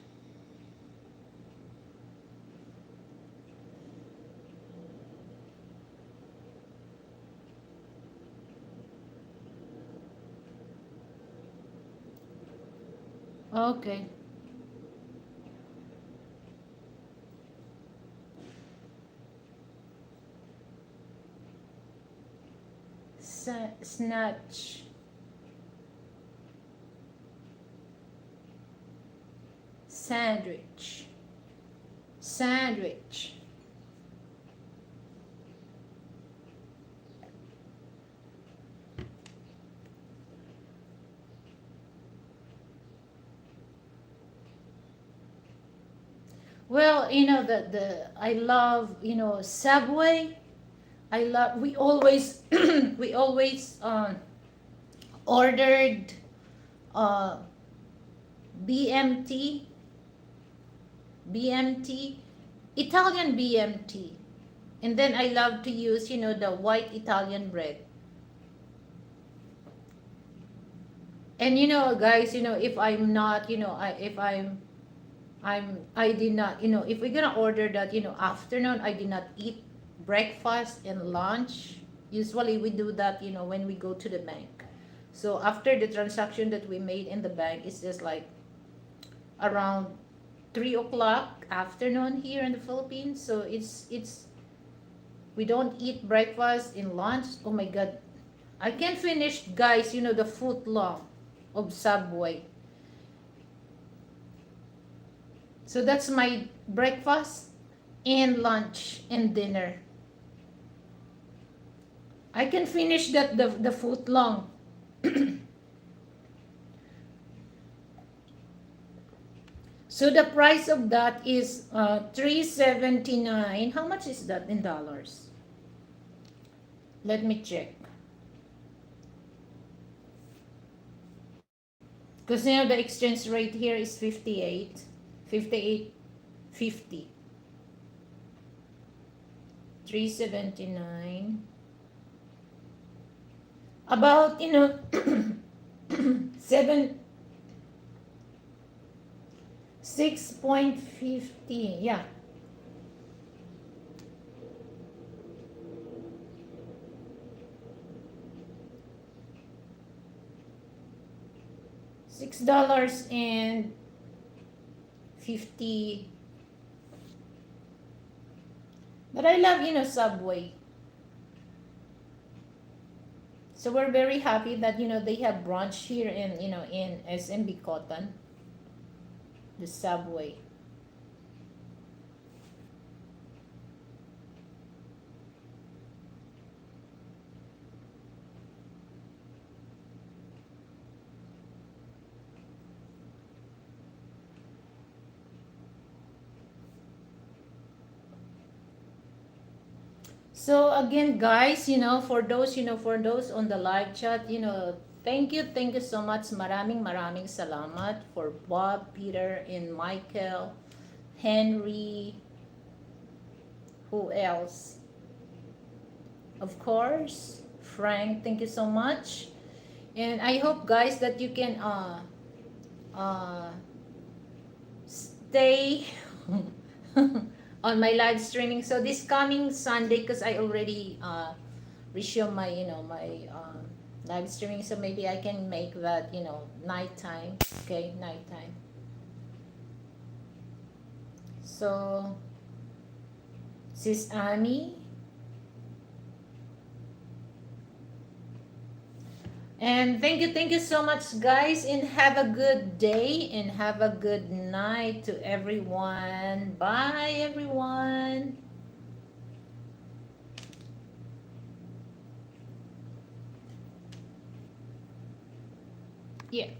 Okay. Snatch. Sandwich. Sandwich. Well, the I love, Subway. I love we always we always ordered uh BMT, BMT, Italian BMT. And then I love to use, the white Italian bread. And guys, if I'm not, if I did not, if we're gonna order that, afternoon, I did not eat breakfast and lunch. Usually we do that, when we go to the bank. So after the transaction that we made in the bank, it's just like around 3 o'clock afternoon here in the Philippines. So it's we don't eat breakfast and lunch. Oh my god, I can finish, guys, the foot long of Subway. So that's my breakfast and lunch and dinner. I can finish that the foot long. So the price of that is 379. How much is that in dollars? Let me check. Because the exchange rate here is 58, 58, 50. 379. About, 7, 6.50. Yeah. $6.50. But I love, Subway. So we're very happy that, they have brunch here in SMB Cotton, the Subway. So again, guys, for those on the live chat, thank you so much. Maraming salamat for Bob, Peter, and Michael, Henry, who else? Of course, Frank, thank you so much. And I hope, guys, that you can uh stay on my live streaming. So this coming Sunday, because I already resume my live streaming, so maybe I can make that nighttime. Okay, nighttime. So sis Ami, and thank you so much, guys, and have a good day and have a good night to everyone. Bye, everyone. Yeah.